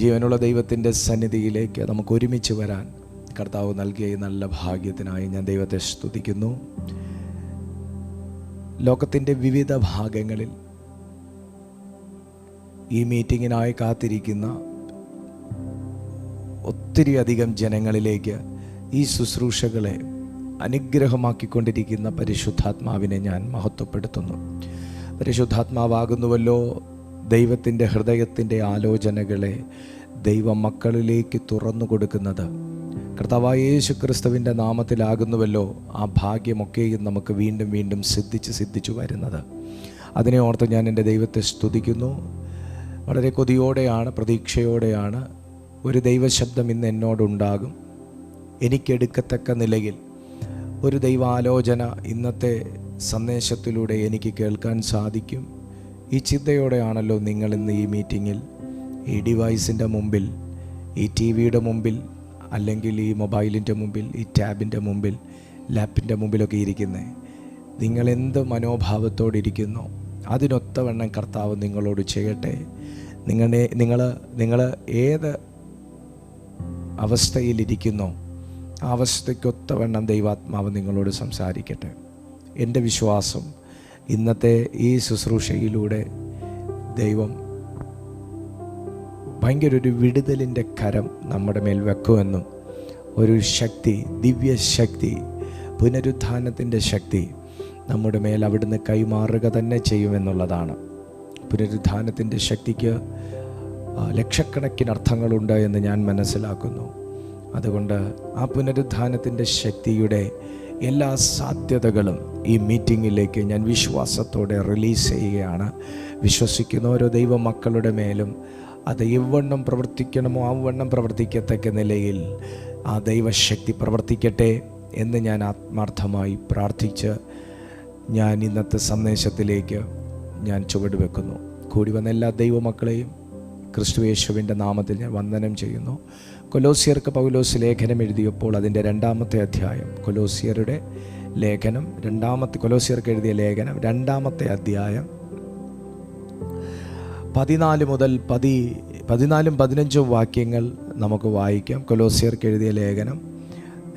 ജീവനുള്ള ദൈവത്തിൻ്റെ സന്നിധിയിലേക്ക് നമുക്ക് ഒരുമിച്ച് വരാൻ കർത്താവ് നൽകിയ ഈ നല്ല ഭാഗ്യത്തിനായി ഞാൻ ദൈവത്തെ സ്തുതിക്കുന്നു. ലോകത്തിൻ്റെ വിവിധ ഭാഗങ്ങളിൽ ഈ മീറ്റിങ്ങിനായി കാത്തിരിക്കുന്ന ഒത്തിരി അധികം ജനങ്ങളിലേക്ക് ഈ ശുശ്രൂഷകളെ അനുഗ്രഹമാക്കിക്കൊണ്ടിരിക്കുന്ന പരിശുദ്ധാത്മാവിനെ ഞാൻ മഹത്വപ്പെടുത്തുന്നു. പരിശുദ്ധാത്മാവാകുന്നുവല്ലോ ദൈവത്തിൻ്റെ ഹൃദയത്തിൻ്റെ ആലോചനകളെ ദൈവമക്കളിലേക്ക് തുറന്നു കൊടുക്കുന്നത്. കർത്താവായ യേശു ക്രിസ്തുവിൻ്റെ നാമത്തിലാകുന്നുവല്ലോ ആ ഭാഗ്യമൊക്കെയും നമുക്ക് വീണ്ടും വീണ്ടും സിദ്ധിച്ചു വരുന്നത്. അതിനെ ഓർത്ത് ഞാൻ എൻ്റെ ദൈവത്തെ സ്തുതിക്കുന്നു. വളരെ കൊതിയോടെയാണ്, പ്രതീക്ഷയോടെയാണ് ഒരു ദൈവശബ്ദം ഇന്ന് എന്നോടുണ്ടാകും. എനിക്കെടുക്കത്തക്ക നിലയിൽ ഒരു ദൈവാലോചന ഇന്നത്തെ സന്ദേശത്തിലൂടെ എനിക്ക് കേൾക്കാൻ സാധിക്കും. ഈ ചിന്തയോടെയാണല്ലോ നിങ്ങൾ ഇന്ന് ഈ മീറ്റിങ്ങിൽ ഈ ഡിവൈസിൻ്റെ മുമ്പിൽ, ഈ ടി വിയുടെ മുമ്പിൽ, അല്ലെങ്കിൽ ഈ മൊബൈലിൻ്റെ മുമ്പിൽ, ഈ ടാബിൻ്റെ മുമ്പിൽ, ലാപ്പിൻ്റെ മുമ്പിലൊക്കെ ഇരിക്കുന്നത്. നിങ്ങളെന്ത് മനോഭാവത്തോടിരിക്കുന്നോ അതിനൊത്തവണ്ണം കർത്താവ് നിങ്ങളോട് ചെയ്യട്ടെ. നിങ്ങൾ ഏത് അവസ്ഥയിലിരിക്കുന്നോ ആ അവസ്ഥയ്ക്കൊത്തവണ്ണം ദൈവാത്മാവ് നിങ്ങളോട് സംസാരിക്കട്ടെ. എൻ്റെ വിശ്വാസം ഇന്നത്തെ ഈ ശുശ്രൂഷയിലൂടെ ദൈവം ഭയങ്കര ഒരു വിടുതലിൻ്റെ കരം നമ്മുടെ മേൽ വെക്കുമെന്നും ഒരു ശക്തി, ദിവ്യശക്തി, പുനരുത്ഥാനത്തിൻ്റെ ശക്തി നമ്മുടെ മേൽ അവിടുന്ന് കൈമാറുക തന്നെ ചെയ്യുമെന്നുള്ളതാണ്. പുനരുത്ഥാനത്തിൻ്റെ ശക്തിക്ക് ലക്ഷക്കണക്കിന് അർത്ഥങ്ങളുണ്ട് എന്ന് ഞാൻ മനസ്സിലാക്കുന്നു. അതുകൊണ്ട് ആ പുനരുത്ഥാനത്തിൻ്റെ ശക്തിയുടെ എല്ലാ സാധ്യതകളും ഈ മീറ്റിങ്ങിലേക്ക് ഞാൻ വിശ്വാസത്തോടെ റിലീസ് ചെയ്യുകയാണ്. വിശ്വസിക്കുന്ന ഓരോ ദൈവമക്കളുടെ മേലും അത് എവണ്ണം പ്രവർത്തിക്കണമോ അവണ്ണം പ്രവർത്തിക്കത്തക്ക നിലയിൽ ആ ദൈവശക്തി പ്രവർത്തിക്കട്ടെ എന്ന് ഞാൻ ആത്മാർത്ഥമായി പ്രാർത്ഥിച്ച് ഞാൻ ഇന്നത്തെ സന്ദേശത്തിലേക്ക് ഞാൻ ചുവടുവെക്കുന്നു. കൂടി വന്ന എല്ലാ ദൈവമക്കളെയും ക്രിസ്തു യേശുവിൻ്റെ നാമത്തിൽ ഞാൻ വന്ദനം ചെയ്യുന്നു. കൊലോസ്യർക്ക് പൗലോസ് ലേഖനം എഴുതിയപ്പോൾ അതിൻ്റെ 2-ാമത്തെ അധ്യായം, കൊലോസ്യരുടെ ലേഖനം കൊലോസ്യർക്ക് എഴുതിയ ലേഖനം 2-ാമത്തെ അധ്യായം 14 മുതൽ 14-15 വാക്യങ്ങൾ നമുക്ക് വായിക്കാം. കൊലോസ്യർക്ക് എഴുതിയ ലേഖനം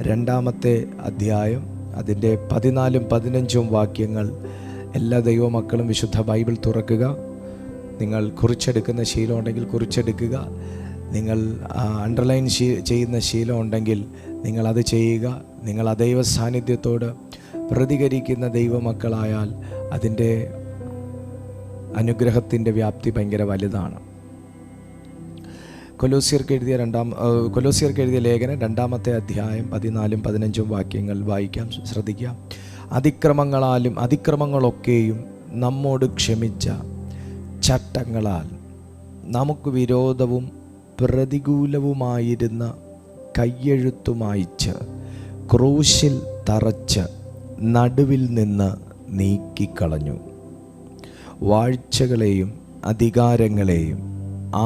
2-ാമത്തെ അധ്യായം അതിൻ്റെ 14-15 വാക്യങ്ങൾ. എല്ലാ ദൈവമക്കളും വിശുദ്ധ ബൈബിൾ തുറക്കുക. നിങ്ങൾ കുറിച്ചെടുക്കുന്ന ശീലം ഉണ്ടെങ്കിൽ കുറിച്ചെടുക്കുക. നിങ്ങൾ അണ്ടർലൈൻ ചെയ്യുന്ന ശീലം ഉണ്ടെങ്കിൽ നിങ്ങളത് ചെയ്യുക. നിങ്ങൾ ആ ദൈവ സാന്നിധ്യത്തോട് പ്രതികരിക്കുന്ന ദൈവമക്കളായാൽ അതിൻ്റെ അനുഗ്രഹത്തിൻ്റെ വ്യാപ്തി ഭയങ്കര വലുതാണ്. കൊലോസ്യർക്ക് എഴുതിയ ലേഖനം 2-ാമത്തെ അധ്യായം 14-15 വാക്യങ്ങൾ വായിക്കാം, ശ്രദ്ധിക്കാം. അതിക്രമങ്ങളൊക്കെയും നമ്മോട് ക്ഷമിച്ച ചട്ടങ്ങളാൽ നമുക്ക് വിരോധവും പ്രതികൂലവുമായിരുന്ന കയ്യെഴുത്തുമായിച്ച് ക്രൂശിൽ തറച്ച് നടുവിൽ നിന്ന് നീക്കിക്കളഞ്ഞു. വാഴ്ചകളെയും അധികാരങ്ങളെയും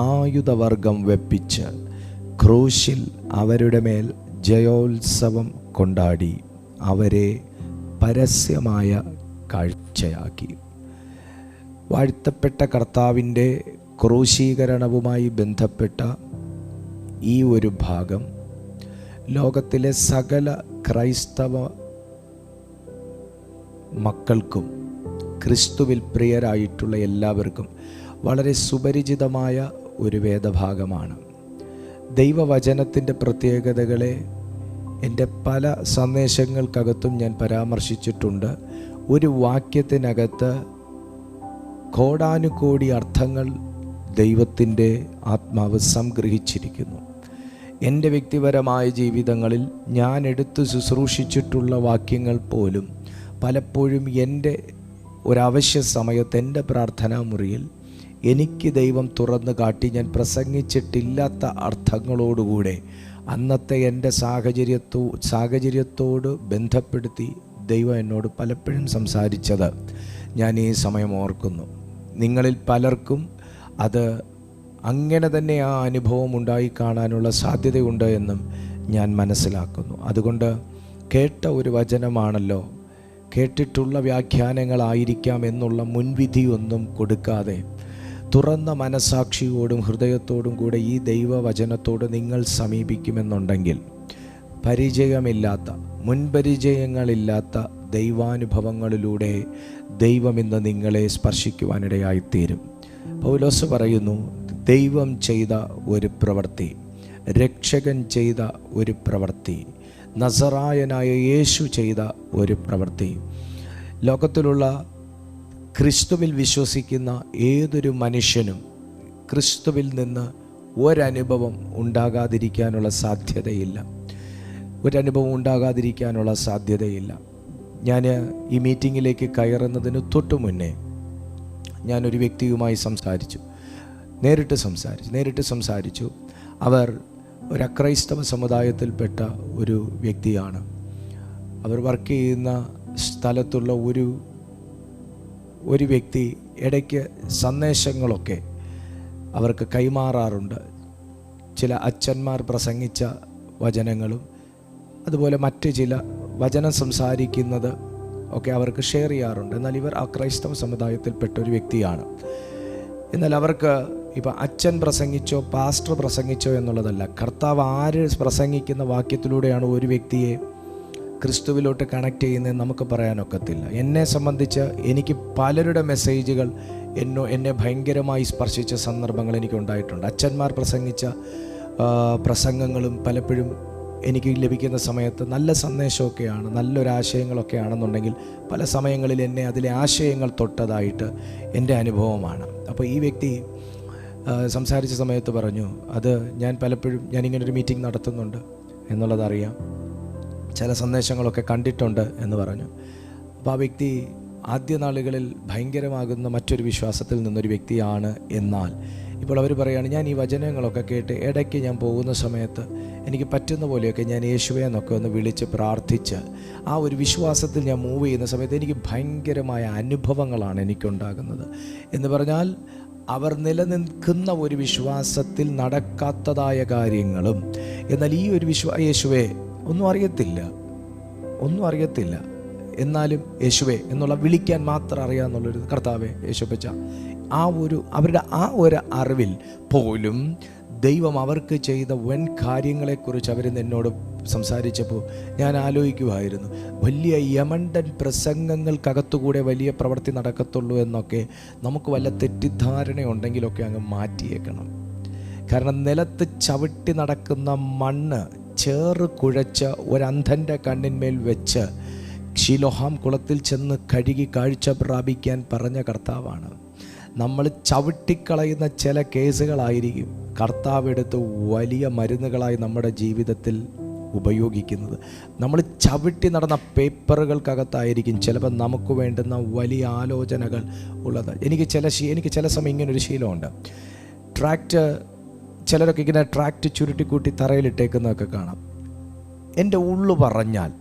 ആയുധവർഗം വെപ്പിച്ച് ക്രൂശിൽ അവരുടെ മേൽ ജയോത്സവം കൊണ്ടാടി അവരെ പരസ്യമായ കാഴ്ചയാക്കി. വാഴ്ത്തപ്പെട്ട കർത്താവിൻ്റെ ക്രൂശീകരണവുമായി ബന്ധപ്പെട്ട ഈ ഒരു ഭാഗം ലോകത്തിലെ സകല ക്രൈസ്തവ മക്കൾക്കും ക്രിസ്തുവിൽ പ്രിയരായിട്ടുള്ള എല്ലാവർക്കും വളരെ സുപരിചിതമായ ഒരു വേദഭാഗമാണ്. ദൈവവചനത്തിൻ്റെ പ്രത്യേകതകളെ എൻ്റെ പല സന്ദേശങ്ങൾക്കകത്തും ഞാൻ പരാമർശിച്ചിട്ടുണ്ട്. ഒരു വാക്യത്തിനകത്ത് കോടാനുകോടി അർത്ഥങ്ങൾ ദൈവത്തിൻ്റെ ആത്മാവ് സംഗ്രഹിച്ചിരിക്കുന്നു. എൻ്റെ വ്യക്തിപരമായ ജീവിതങ്ങളിൽ ഞാൻ എടുത്ത് ശുശ്രൂഷിച്ചിട്ടുള്ള വാക്യങ്ങൾ പോലും പലപ്പോഴും എൻ്റെ ഒരവശ്യ സമയത്ത് എൻ്റെ പ്രാർത്ഥനാ മുറിയിൽ എനിക്ക് ദൈവം തുറന്നു കാട്ടി ഞാൻ പ്രസംഗിച്ചിട്ടില്ലാത്ത അർത്ഥങ്ങളോടുകൂടെ അന്നത്തെ എൻ്റെ സാഹചര്യത്തോട് ബന്ധപ്പെടുത്തി ദൈവം എന്നോട് പലപ്പോഴും സംസാരിച്ചത് ഞാൻ ഈ സമയം ഓർക്കുന്നു. നിങ്ങളിൽ പലർക്കും അത് അങ്ങനെ തന്നെ ആ അനുഭവം ഉണ്ടായി കാണാനുള്ള സാധ്യതയുണ്ട് എന്നും ഞാൻ മനസ്സിലാക്കുന്നു. അതുകൊണ്ട് കേട്ട ഒരു വചനമാണല്ലോ, കേട്ടിട്ടുള്ള വ്യാഖ്യാനങ്ങളായിരിക്കാം എന്നുള്ള മുൻവിധിയൊന്നും കൊടുക്കാതെ തുറന്ന മനസാക്ഷിയോടും ഹൃദയത്തോടും കൂടെ ഈ ദൈവവചനത്തോട് നിങ്ങൾ സമീപിക്കുമെന്നുണ്ടെങ്കിൽ പരിചയമില്ലാത്ത, മുൻപരിചയങ്ങളില്ലാത്ത ദൈവാനുഭവങ്ങളിലൂടെ ദൈവം ഇന്ന് നിങ്ങളെ സ്പർശിക്കുവാനിടയായിത്തീരും. പൗലോസ് പറയുന്നു, ദൈവം ചെയ്ത ഒരു പ്രവൃത്തി, രക്ഷകൻ ചെയ്ത ഒരു പ്രവൃത്തി, നസറായനായ യേശു ചെയ്ത ഒരു പ്രവൃത്തി, ലോകത്തിലുള്ള ക്രിസ്തുവിൽ വിശ്വസിക്കുന്ന ഏതൊരു മനുഷ്യനും ക്രിസ്തുവിൽ നിന്ന് ഒരനുഭവം ഉണ്ടാകാതിരിക്കാനുള്ള സാധ്യതയില്ല. ഒരനുഭവം ഉണ്ടാകാതിരിക്കാനുള്ള സാധ്യതയില്ല. ഞാൻ ഈ മീറ്റിങ്ങിലേക്ക് കയറുന്നതിന് തൊട്ടു മുന്നേ ഞാനൊരു വ്യക്തിയുമായി നേരിട്ട് സംസാരിച്ചു. അവർ ഒരു അക്രൈസ്തവ സമുദായത്തിൽപ്പെട്ട ഒരു വ്യക്തിയാണ്. അവർ വർക്ക് ചെയ്യുന്ന സ്ഥലത്തുള്ള ഒരു വ്യക്തി ഇടയ്ക്ക് സന്ദേശങ്ങളൊക്കെ അവർക്ക് കൈമാറാറുണ്ട്. ചില അച്ഛന്മാർ പ്രസംഗിച്ച വചനങ്ങളും അതുപോലെ മറ്റ് ചില വചനം സംസാരിക്കുന്നത് ഒക്കെ അവർക്ക് ഷെയർ ചെയ്യാറുണ്ട്. എന്നാൽ ഇവർ അക്രൈസ്തവ സമുദായത്തിൽപ്പെട്ട ഒരു വ്യക്തിയാണ്. എന്നാൽ അവർക്ക് ഇപ്പം അച്ഛൻ പ്രസംഗിച്ചോ പാസ്റ്റർ പ്രസംഗിച്ചോ എന്നുള്ളതല്ല, കർത്താവ് ആര് പ്രസംഗിക്കുന്ന വാക്യത്തിലൂടെയാണ് ഒരു വ്യക്തിയെ ക്രിസ്തുവിലോട്ട് കണക്ട് ചെയ്യുന്നത് നമുക്ക് പറയാനൊക്കത്തില്ല. എന്നെ സംബന്ധിച്ച് എനിക്ക് പലരുടെ മെസ്സേജുകൾ എന്നെ ഭയങ്കരമായി സ്പർശിച്ച സന്ദർഭങ്ങൾ എനിക്കുണ്ടായിട്ടുണ്ട്. അച്ഛന്മാർ പ്രസംഗിച്ച പ്രസംഗങ്ങളും പലപ്പോഴും എനിക്ക് ലഭിക്കുന്ന സമയത്ത് നല്ല സന്ദേശമൊക്കെയാണ്, നല്ലൊരാശയങ്ങളൊക്കെ ആണെന്നുണ്ടെങ്കിൽ പല സമയങ്ങളിൽ എന്നെ അതിലെ ആശയങ്ങൾ തൊട്ടതായിട്ട് എൻ്റെ അനുഭവമാണ്. അപ്പോൾ ഈ വ്യക്തി സംസാരിച്ച സമയത്ത് പറഞ്ഞു, അത് ഞാനിങ്ങനൊരു മീറ്റിംഗ് നടത്തുന്നുണ്ട് എന്നുള്ളതറിയാം, ചില സന്ദേശങ്ങളൊക്കെ കണ്ടിട്ടുണ്ട് എന്ന് പറഞ്ഞു. അപ്പോൾ ആ വ്യക്തി ആദ്യ നാളുകളിൽ ഭയങ്കരമാകുന്ന മറ്റൊരു വിശ്വാസത്തിൽ നിന്നൊരു വ്യക്തിയാണ്. എന്നാൽ ഇപ്പോൾ അവർ പറയുകയാണ്, ഞാൻ ഈ വചനങ്ങളൊക്കെ കേട്ട് ഇടയ്ക്ക് ഞാൻ പോകുന്ന സമയത്ത് എനിക്ക് പറ്റുന്ന പോലെയൊക്കെ ഞാൻ യേശുവെ എന്നൊക്കെ ഒന്ന് വിളിച്ച് പ്രാർത്ഥിച്ച് ആ ഒരു വിശ്വാസത്തിൽ ഞാൻ മൂവ് ചെയ്യുന്ന സമയത്ത് എനിക്ക് ഭയങ്കരമായ അനുഭവങ്ങളാണ് എനിക്കുണ്ടാകുന്നത്. എന്ന് പറഞ്ഞാൽ അവർ നിലനിൽക്കുന്ന ഒരു വിശ്വാസത്തിൽ നടക്കാത്തതായ കാര്യങ്ങളും, എന്നാൽ ഈ ഒരു യേശുവെ ഒന്നും അറിയത്തില്ല എന്നാലും യേശുവെ എന്നുള്ള വിളിക്കാൻ മാത്രം അറിയാമെന്നുള്ളൊരു കർത്താവെ യേശുപ്പച്ച അവരുടെ ആ ഒരു അറിവിൽ പോലും ദൈവം അവർക്ക് ചെയ്ത വൻ കാര്യങ്ങളെക്കുറിച്ച് അവർ എന്നോട് സംസാരിച്ചപ്പോൾ ഞാൻ ആലോചിക്കുമായിരുന്നു, വലിയ യമണ്ടൻ പ്രസംഗങ്ങൾക്കകത്തുകൂടെ വലിയ പ്രവൃത്തി നടക്കത്തുള്ളൂ എന്നൊക്കെ നമുക്ക് വല്ല തെറ്റിദ്ധാരണയുണ്ടെങ്കിലൊക്കെ അങ്ങ് മാറ്റിയേക്കണം. കാരണം നിലത്ത് ചവിട്ടി നടക്കുന്ന മണ്ണ് ചേറ് കുഴച്ച് ഒരന്ധൻ്റെ കണ്ണിന്മേൽ വെച്ച് ശിലോഹാം കുളത്തിൽ ചെന്ന് കഴുകി കാഴ്ച പ്രാപിക്കാൻ പറഞ്ഞ കർത്താവാണ്. നമ്മൾ ചവിട്ടിക്കളയുന്ന ചില കേസുകളായിരിക്കും കർത്താവ് എടുത്ത് വലിയ മരുന്നുകളായി നമ്മുടെ ജീവിതത്തിൽ ഉപയോഗിക്കുന്നത്. നമ്മൾ ചവിട്ടി നടന്ന പേപ്പറുകൾക്കകത്തായിരിക്കും ചിലപ്പോൾ നമുക്ക് വേണ്ടുന്ന വലിയ ആലോചനകൾ ഉള്ളത്. എനിക്ക് ചില സമയം ഇങ്ങനൊരു ശീലമുണ്ട്. ചിലരൊക്കെ ഇങ്ങനെ ട്രാക്റ്റ് ചുരുട്ടിക്കൂട്ടി തറയിലിട്ടേക്കുന്നതൊക്കെ കാണാം. എൻ്റെ ഉള്ളു പറഞ്ഞാൽ,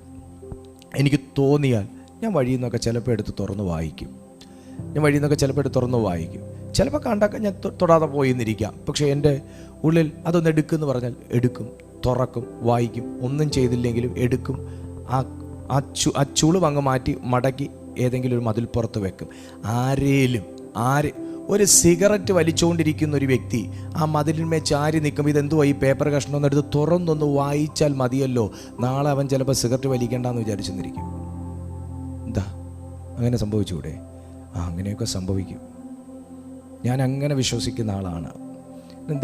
എനിക്ക് തോന്നിയാൽ ഞാൻ വഴിയിൽ നിന്നൊക്കെ ചിലപ്പോൾ എടുത്ത് തുറന്ന് വായിക്കും. ചിലപ്പോൾ കണ്ടാക്കാൻ ഞാൻ തൊടാതെ പോയിന്നിരിക്കാം. പക്ഷേ എൻ്റെ ഉള്ളിൽ അതൊന്ന് എടുക്കുമെന്ന് പറഞ്ഞാൽ എടുക്കും, തുറക്കും, വായിക്കും. ഒന്നും ചെയ്തില്ലെങ്കിലും എടുക്കും. ആ ചുളിവ് അങ്ങ് മാറ്റി മടക്കി ഏതെങ്കിലും ഒരു മതിൽപ്പുറത്ത് വെക്കും. ഒരു സിഗരറ്റ് വലിച്ചുകൊണ്ടിരിക്കുന്ന ഒരു വ്യക്തി ആ മതിലിന്മേൽ ചാരി നിൽക്കുമ്പോൾ ഇതെന്തുവാ ഈ പേപ്പർ കഷ്ണം ഒന്ന് എടുത്ത് തുറന്നൊന്ന് വായിച്ചാൽ മതിയല്ലോ, നാളെ അവൻ ചിലപ്പോൾ സിഗരറ്റ് വലിക്കേണ്ടെന്ന് വിചാരിച്ചെന്നിരിക്കും. എന്താ അങ്ങനെ സംഭവിച്ചുകൂടെ? അങ്ങനെയൊക്കെ സംഭവിക്കും. ഞാൻ അങ്ങനെ വിശ്വസിക്കുന്ന ആളാണ്.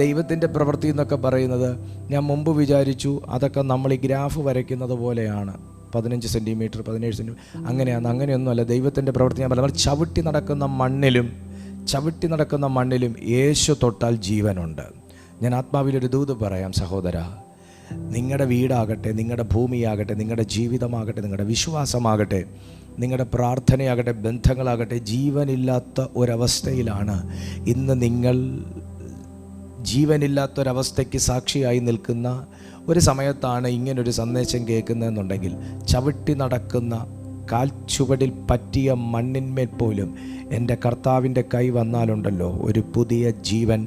ദൈവത്തിൻ്റെ പ്രവൃത്തി എന്നൊക്കെ പറയുന്നത് ഞാൻ മുമ്പ് വിചാരിച്ചു അതൊക്കെ നമ്മൾ ഈ ഗ്രാഫ് വരയ്ക്കുന്നത് പോലെയാണ്, 15 സെൻറ്റിമീറ്റർ 17 സെൻറ്റിമീറ്റർ അങ്ങനെയൊന്നുമല്ല. ദൈവത്തിൻ്റെ പ്രവൃത്തി ഞാൻ നമ്മൾ ചവിട്ടി നടക്കുന്ന മണ്ണിലും യേശു തൊട്ടാൽ ജീവനുണ്ട്. ഞാൻ ആത്മാവിലൊരു ദൂത് പറയാം സഹോദര, നിങ്ങളുടെ വീടാകട്ടെ, നിങ്ങളുടെ ഭൂമിയാകട്ടെ, നിങ്ങളുടെ ജീവിതമാകട്ടെ, നിങ്ങളുടെ വിശ്വാസമാകട്ടെ, നിങ്ങളുടെ പ്രാർത്ഥനയാകട്ടെ, ബന്ധങ്ങളാകട്ടെ, ജീവനില്ലാത്ത ഒരവസ്ഥയിലാണ് ഇന്ന് നിങ്ങൾ. ജീവനില്ലാത്തൊരവസ്ഥയ്ക്ക് സാക്ഷിയായി നിൽക്കുന്ന ഒരു സമയത്താണ് ഇങ്ങനൊരു സന്ദേശം കേൾക്കുന്നതെന്നുണ്ടെങ്കിൽ, ചവിട്ടി നടക്കുന്ന കാൽച്ചുവടിൽ പറ്റിയ മണ്ണിന്മേൽ പോലും എൻ്റെ കർത്താവിൻ്റെ കൈ വന്നാലുണ്ടല്ലോ, ഒരു പുതിയ ജീവൻ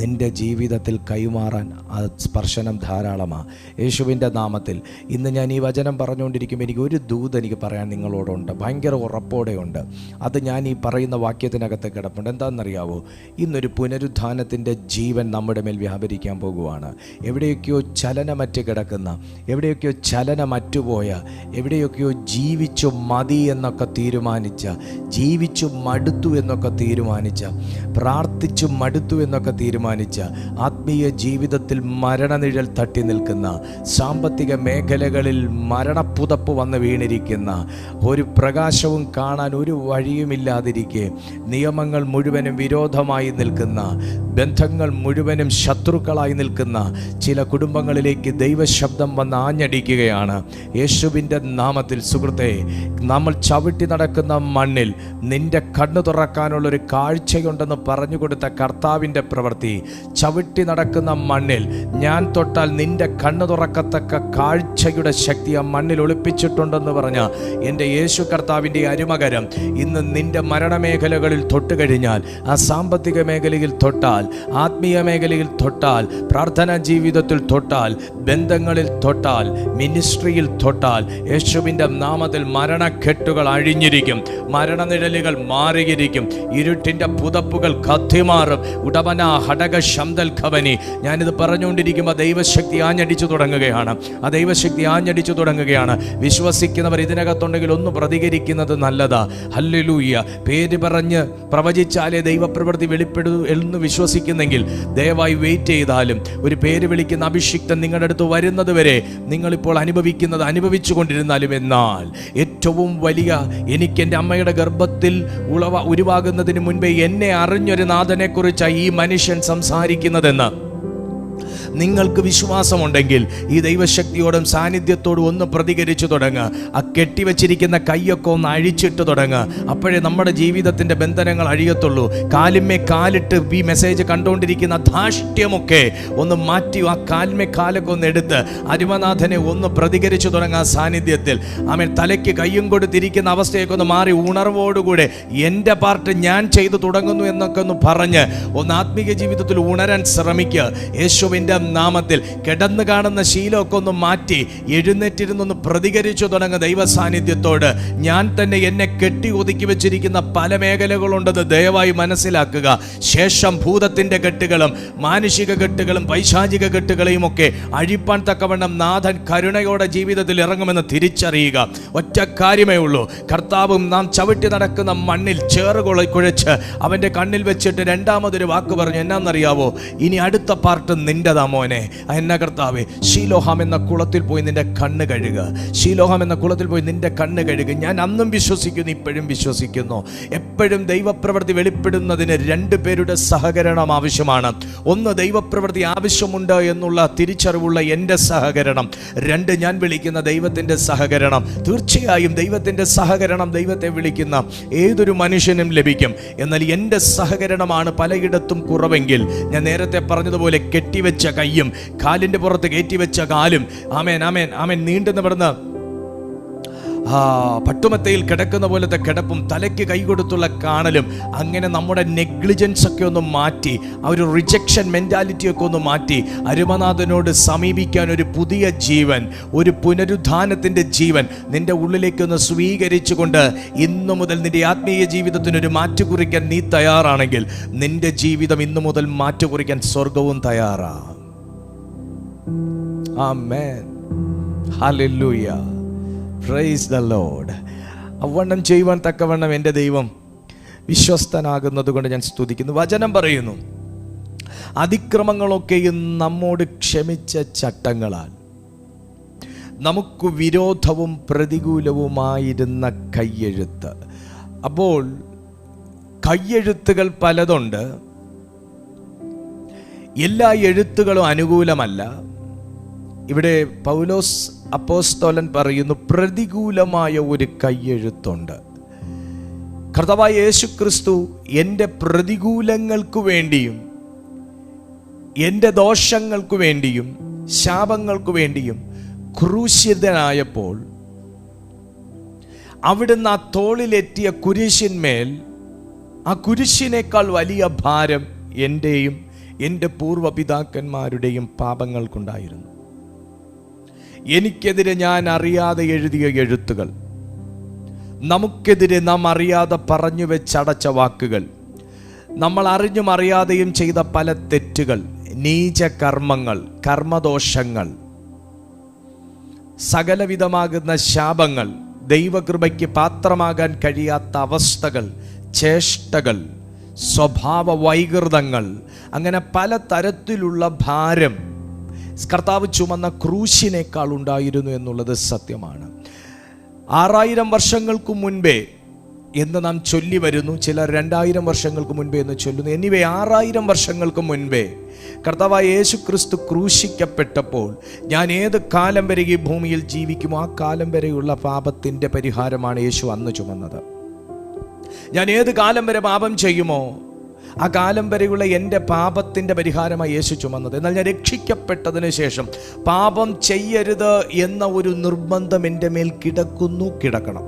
നിൻ്റെ ജീവിതത്തിൽ കൈമാറാൻ ആ സ്പർശനം ധാരാളമാണ്. യേശുവിൻ്റെ നാമത്തിൽ ഇന്ന് ഞാൻ ഈ വചനം പറഞ്ഞുകൊണ്ടിരിക്കുമ്പോൾ എനിക്ക് ഒരു ദൂത് എനിക്ക് പറയാൻ നിങ്ങളോടുണ്ട്, ഭയങ്കര ഉറപ്പോടെയുണ്ട്. അത് ഞാൻ ഈ പറയുന്ന വാക്യത്തിനകത്ത് കിടപ്പുണ്ട്. എന്താണെന്നറിയാവോ? ഇന്നൊരു പുനരുത്ഥാനത്തിൻ്റെ ജീവൻ നമ്മുടെ മേൽ വ്യാപരിക്കാൻ പോകുവാണ്. എവിടെയൊക്കെയോ ചലനമറ്റ് കിടക്കുന്ന, എവിടെയൊക്കെയോ ചലനമറ്റുപോയ, എവിടെയൊക്കെയോ ജീവിച്ചു മതി എന്നൊക്കെ തീരുമാനിച്ച, ജീവിച്ചു മടുത്തു എന്നൊക്കെ തീരുമാനിച്ച, പ്രാർത്ഥിച്ചു മടുത്തു എന്നൊക്കെ തീരുമാനിച്ച, ആത്മീയ ജീവിതത്തിൽ മരണനിഴൽ തട്ടി നിൽക്കുന്ന, സാമ്പത്തിക മേഖലകളിൽ മരണപ്പുതപ്പ് വന്ന് വീണിരിക്കുന്ന, ഒരു പ്രകാശവും കാണാൻ ഒരു വഴിയുമില്ലാതിരിക്കെ നിയമങ്ങൾ മുഴുവനും വിരോധമായി നിൽക്കുന്ന, ബന്ധങ്ങൾ മുഴുവനും ശത്രുക്കളായി നിൽക്കുന്ന ചില കുടുംബങ്ങളിലേക്ക് ദൈവശബ്ദം വന്ന് ആഞ്ഞടിക്കുകയാണ്. യേശുവിൻ്റെ നാമത്തിൽ സുഹൃത്തെ, നമ്മൾ ചവിട്ടി നടക്കുന്ന മണ്ണിൽ നിന്റെ കണ്ണു തുറക്കാനുള്ളൊരു കാഴ്ചയുണ്ടെന്ന് പറഞ്ഞു കൊടുത്ത കർത്താവിൻ്റെ പ്രവൃത്തി, ചവിട്ടി നടക്കുന്ന മണ്ണിൽ ഞാൻ തൊട്ടാൽ നിന്റെ കണ്ണു തുറക്കത്തക്ക കാഴ്ചയുടെ ശക്തി ആ മണ്ണിൽ ഒളിപ്പിച്ചിട്ടുണ്ടെന്ന് പറഞ്ഞ എൻ്റെ യേശു കർത്താവിൻ്റെ അരുമകരം ഇന്ന് നിന്റെ മരണമേഖലകളിൽ തൊട്ടുകഴിഞ്ഞാൽ, ആ സാമ്പത്തിക മേഖലയിൽ തൊട്ടാൽ, ആത്മീയ മേഖലയിൽ തൊട്ടാൽ, പ്രാർത്ഥനാ ജീവിതത്തിൽ തൊട്ടാൽ, ബന്ധങ്ങളിൽ തൊട്ടാൽ, മിനിസ്ട്രിയിൽ തൊട്ടാൽ, യേശുവിൻ്റെ നാമത്തിൽ മരണക്കെട്ടുകൾ അഴിഞ്ഞിരിക്കും, മരണനിഴലുകൾ മാറിയിരിക്കും, ഇരുട്ടിൻ്റെ പുതപ്പുകൾ കത്തിമാറും. ഉടമന ഹടക ശംദൽ ഖവനി. ഞാനിത് പറഞ്ഞുകൊണ്ടിരിക്കുമ്പോൾ ദൈവശക്തി ആഞ്ഞടിച്ചു തുടങ്ങുകയാണ്. ആ ദൈവശക്തി ആഞ്ഞടിച്ചു തുടങ്ങുകയാണ്. വിശ്വസിക്കുന്നവർ ഇതിനകത്തുണ്ടെങ്കിൽ ഒന്ന് പ്രതികരിക്കുന്നത് നല്ലതാ. ഹല്ലേലൂയ. പേര് പറഞ്ഞ് പ്രവചിച്ചാലേ ദൈവപ്രവൃത്തി വെളിപ്പെടൂ എന്ന് വിശ്വസിക്കുന്നെങ്കിൽ ദയവായി വെയിറ്റ് ചെയ്താലും, ഒരു പേര് വിളിക്കുന്ന അഭിഷിക്തൻ നിങ്ങളുടെ അടുത്ത് വരുന്നത് വരെ നിങ്ങളിപ്പോൾ അനുഭവിച്ചു കൊണ്ടിരുന്നാലും, എന്നാൽ ഏറ്റവും വലിയ, എനിക്ക് എൻ്റെ അമ്മയുടെ ഗർഭത്തിൽ ഉരുവാകുന്നതിന് മുൻപേ എന്നെ അറിഞ്ഞൊരു നാഥനെക്കുറിച്ചാണ് ഈ മനുഷ്യൻ സംസാരിക്കുന്നതെന്ന് നിങ്ങൾക്ക് വിശ്വാസമുണ്ടെങ്കിൽ ഈ ദൈവശക്തിയോടും സാന്നിധ്യത്തോടും ഒന്ന് പ്രതികരിച്ചു തുടങ്ങുക. ആ കെട്ടിവെച്ചിരിക്കുന്ന കൈയൊക്കെ ഒന്ന് അഴിച്ചിട്ട് തുടങ്ങുക. അപ്പോഴേ നമ്മുടെ ജീവിതത്തിൻ്റെ ബന്ധനങ്ങൾ അഴിയത്തുള്ളൂ. കാലിന്മേ കാലിട്ട് ഈ മെസ്സേജ് കണ്ടുകൊണ്ടിരിക്കുന്ന ധാഷ്ട്യമൊക്കെ ഒന്ന് മാറ്റി, ആ കാലിന്മേ കാലൊക്കെ ഒന്ന് എടുത്ത് അരുമനാഥനെ ഒന്ന് പ്രതികരിച്ചു തുടങ്ങുക. സാന്നിധ്യത്തിൽ ആമേൻ. തലയ്ക്ക് കയ്യും കൊടുത്തിരിക്കുന്ന അവസ്ഥയൊക്കെ ഒന്ന് മാറി ഉണർവോടുകൂടെ എൻ്റെ പാർട്ട് ഞാൻ ചെയ്തു തുടങ്ങുന്നു എന്നൊക്കെ ഒന്ന് പറഞ്ഞ് ഒന്ന് ആത്മീയ ജീവിതത്തിൽ ഉണരാൻ ശ്രമിക്കുക. യേശുവിൻ്റെ നാമത്തിൽ കിടന്നു കാണുന്ന ശീലമൊക്കെ ഒന്ന് മാറ്റി എഴുന്നേറ്റിരുന്നൊന്ന് പ്രതികരിച്ചു തുടങ്ങുക ദൈവ സാന്നിധ്യത്തോട്. ഞാൻ തന്നെ എന്നെ കെട്ടി ഒതുക്കി വെച്ചിരിക്കുന്ന പല മേഖലകളുണ്ടെന്ന് ദയവായി മനസ്സിലാക്കുക. ശേഷം ഭൂതത്തിൻ്റെ കെട്ടുകളും മാനുഷിക കെട്ടുകളും പൈശാചിക കെട്ടുകളെയും ഒക്കെ അഴിപ്പാൻ തക്കവണ്ണം നാഥൻ കരുണയോടെ ജീവിതത്തിൽ ഇറങ്ങുമെന്ന് തിരിച്ചറിയുക. ഒറ്റ കാര്യമേ ഉള്ളൂ. കർത്താവും നാം ചവിട്ടി നടക്കുന്ന മണ്ണിൽ കുഴച്ച് അവൻ്റെ കണ്ണിൽ വെച്ചിട്ട് രണ്ടാമതൊരു വാക്ക് പറഞ്ഞു. എന്നാന്നറിയാവോ? ഇനി അടുത്ത പാർട്ട് നിന്റെതാ മോനെ. എന്നാ കർത്താവേ? ശീലോഹാം എന്ന കുളത്തിൽ പോയി നിന്റെ കണ്ണ് കഴുകുക. ശീലോഹാം എന്ന കുളത്തിൽ പോയി നിന്റെ കണ്ണ് കഴുകുക. ഞാൻ അന്നും വിശ്വസിക്കുന്നു, ഇപ്പോഴും വിശ്വസിക്കുന്നു. എപ്പോഴും ദൈവപ്രവൃത്തി വെളിപ്പെടുന്നതിന് രണ്ടു പേരുടെ സഹകരണം ആവശ്യമാണ്. ഒന്ന്, ദൈവപ്രവൃത്തി ആവശ്യമുണ്ട് എന്നുള്ള തിരിച്ചറിവുള്ള എൻ്റെ സഹകരണം. രണ്ട്, ഞാൻ വിളിക്കുന്ന ദൈവത്തിൻ്റെ സഹകരണം. തീർച്ചയായും ദൈവത്തിൻ്റെ സഹകരണം ദൈവത്തെ വിളിക്കുന്ന ഏതൊരു മനുഷ്യനും ലഭിക്കും. എന്നാൽ എൻ്റെ സഹകരണമാണ് പലയിടത്തും കുറവെങ്കിൽ, ഞാൻ നേരത്തെ പറഞ്ഞതുപോലെ കെട്ടിവെച്ച കയ്യും കാലിൻ്റെ പുറത്ത് കയറ്റിവെച്ച കാലും, ആമേൻ ആമേൻ ആമേൻ, നീണ്ടു നിവർന്ന് പട്ടുമത്തയിൽ കിടക്കുന്ന പോലത്തെ കിടപ്പും തലയ്ക്ക് കൈ കൊടുത്തുള്ള കാണലും, അങ്ങനെ നമ്മുടെ നെഗ്ലിജൻസ് ഒക്കെ ഒന്ന് മാറ്റി, ആ ഒരു റിജക്ഷൻ മെൻറ്റാലിറ്റിയൊക്കെ ഒന്ന് മാറ്റി അരുമനാഥനോട് സമീപിക്കാൻ ഒരു പുതിയ ജീവൻ, ഒരു പുനരുദ്ധാനത്തിൻ്റെ ജീവൻ നിൻ്റെ ഉള്ളിലേക്കൊന്ന് സ്വീകരിച്ചുകൊണ്ട് ഇന്നു മുതൽ നിൻ്റെ ആത്മീയ ജീവിതത്തിനൊരു മാറ്റുകുറിക്കാൻ നീ തയ്യാറാണെങ്കിൽ നിൻ്റെ ജീവിതം ഇന്നു മുതൽ മാറ്റുകുറിക്കാൻ സ്വർഗവും തയ്യാറാണ്. ആമേൻ. ഹല്ലേലൂയ. Praise the Lord. അവണ്ണം ചെയ്യുവാൻ തക്കവണ്ണം എൻ്റെ ദൈവം വിശ്വസ്തനാകുന്നത് കൊണ്ട് ഞാൻ സ്തുതിക്കുന്നു. വചനം പറയുന്നു, അതിക്രമങ്ങളൊക്കെയും നമ്മോട് ക്ഷമിച്ച ചട്ടങ്ങളാൽ നമുക്ക് വിരോധവും പ്രതികൂലവുമായിരുന്ന കയ്യെഴുത്ത്. അപ്പോൾ കയ്യെഴുത്തുകൾ പലതുണ്ട്. എല്ലാ എഴുത്തുകളും അനുകൂലമല്ല. ഇവിടെ പൗലോസ് അപ്പോസ്തലൻ പറയുന്നു, പ്രതികൂലമായ ഒരു കയ്യെഴുത്തുണ്ട്. കർത്താവായ യേശുക്രിസ്തു എൻ്റെ പ്രതികൂലങ്ങൾക്ക് വേണ്ടിയും എൻ്റെ ദോഷങ്ങൾക്ക് വേണ്ടിയും ശാപങ്ങൾക്ക് വേണ്ടിയും ക്രൂശിതനായപ്പോൾ അവിടുന്ന് ആ തോളിലെത്തിയ കുരിശിന്മേൽ ആ കുരിശിനേക്കാൾ വലിയ ഭാരം എൻ്റെയും എൻ്റെ പൂർവ്വപിതാക്കന്മാരുടെയും പാപങ്ങൾക്കുണ്ടായിരുന്നു. എനിക്കെതിരെ ഞാൻ അറിയാതെ എഴുതിയ എഴുത്തുകൾ, നമുക്കെതിരെ നാം അറിയാതെ പറഞ്ഞു വെച്ചടച്ച വാക്കുകൾ, നമ്മൾ അറിഞ്ഞും അറിയാതെയും ചെയ്ത പല തെറ്റുകൾ, നീചകർമ്മങ്ങൾ, കർമ്മദോഷങ്ങൾ, സകലവിധമാകുന്ന ശാപങ്ങൾ, ദൈവകൃപയ്ക്ക് പാത്രമാകാൻ കഴിയാത്ത അവസ്ഥകൾ, ചേഷ്ടകൾ, സ്വഭാവ വൈകൃതങ്ങൾ, അങ്ങനെ പല തരത്തിലുള്ള ഭാരം കർത്താവ് ചുമന്ന ക്രൂശിനേക്കാൾ ഉണ്ടായിരുന്നു എന്നുള്ളത് സത്യമാണ്. 6000 വർഷങ്ങൾക്ക് മുൻപേ എന്ന് നാം ചൊല്ലി വരുന്നു, ചിലർ 2000 വർഷങ്ങൾക്ക് മുൻപേ എന്ന് ചൊല്ലുന്നു. എനിവേ 6000 വർഷങ്ങൾക്ക് മുൻപേ കർത്താവായ യേശു ക്രിസ്തു ക്രൂശിക്കപ്പെട്ടപ്പോൾ ഞാൻ ഏത് കാലം വരെ ഈ ഭൂമിയിൽ ജീവിക്കുമോ ആ കാലം വരെയുള്ള പാപത്തിൻ്റെ പരിഹാരമാണ് യേശു അന്ന് ചുമന്നത്. ഞാൻ ഏത് കാലം വരെ പാപം ചെയ്യുമോ ആ കാലം വരെയുള്ള എൻ്റെ പാപത്തിൻ്റെ പരിഹാരമായി യേശു ചുമന്നത്. എന്നാൽ ഞാൻ രക്ഷിക്കപ്പെട്ടതിന് ശേഷം പാപം ചെയ്യരുത് എന്ന ഒരു നിർബന്ധം എൻ്റെ മേൽ കിടക്കണം.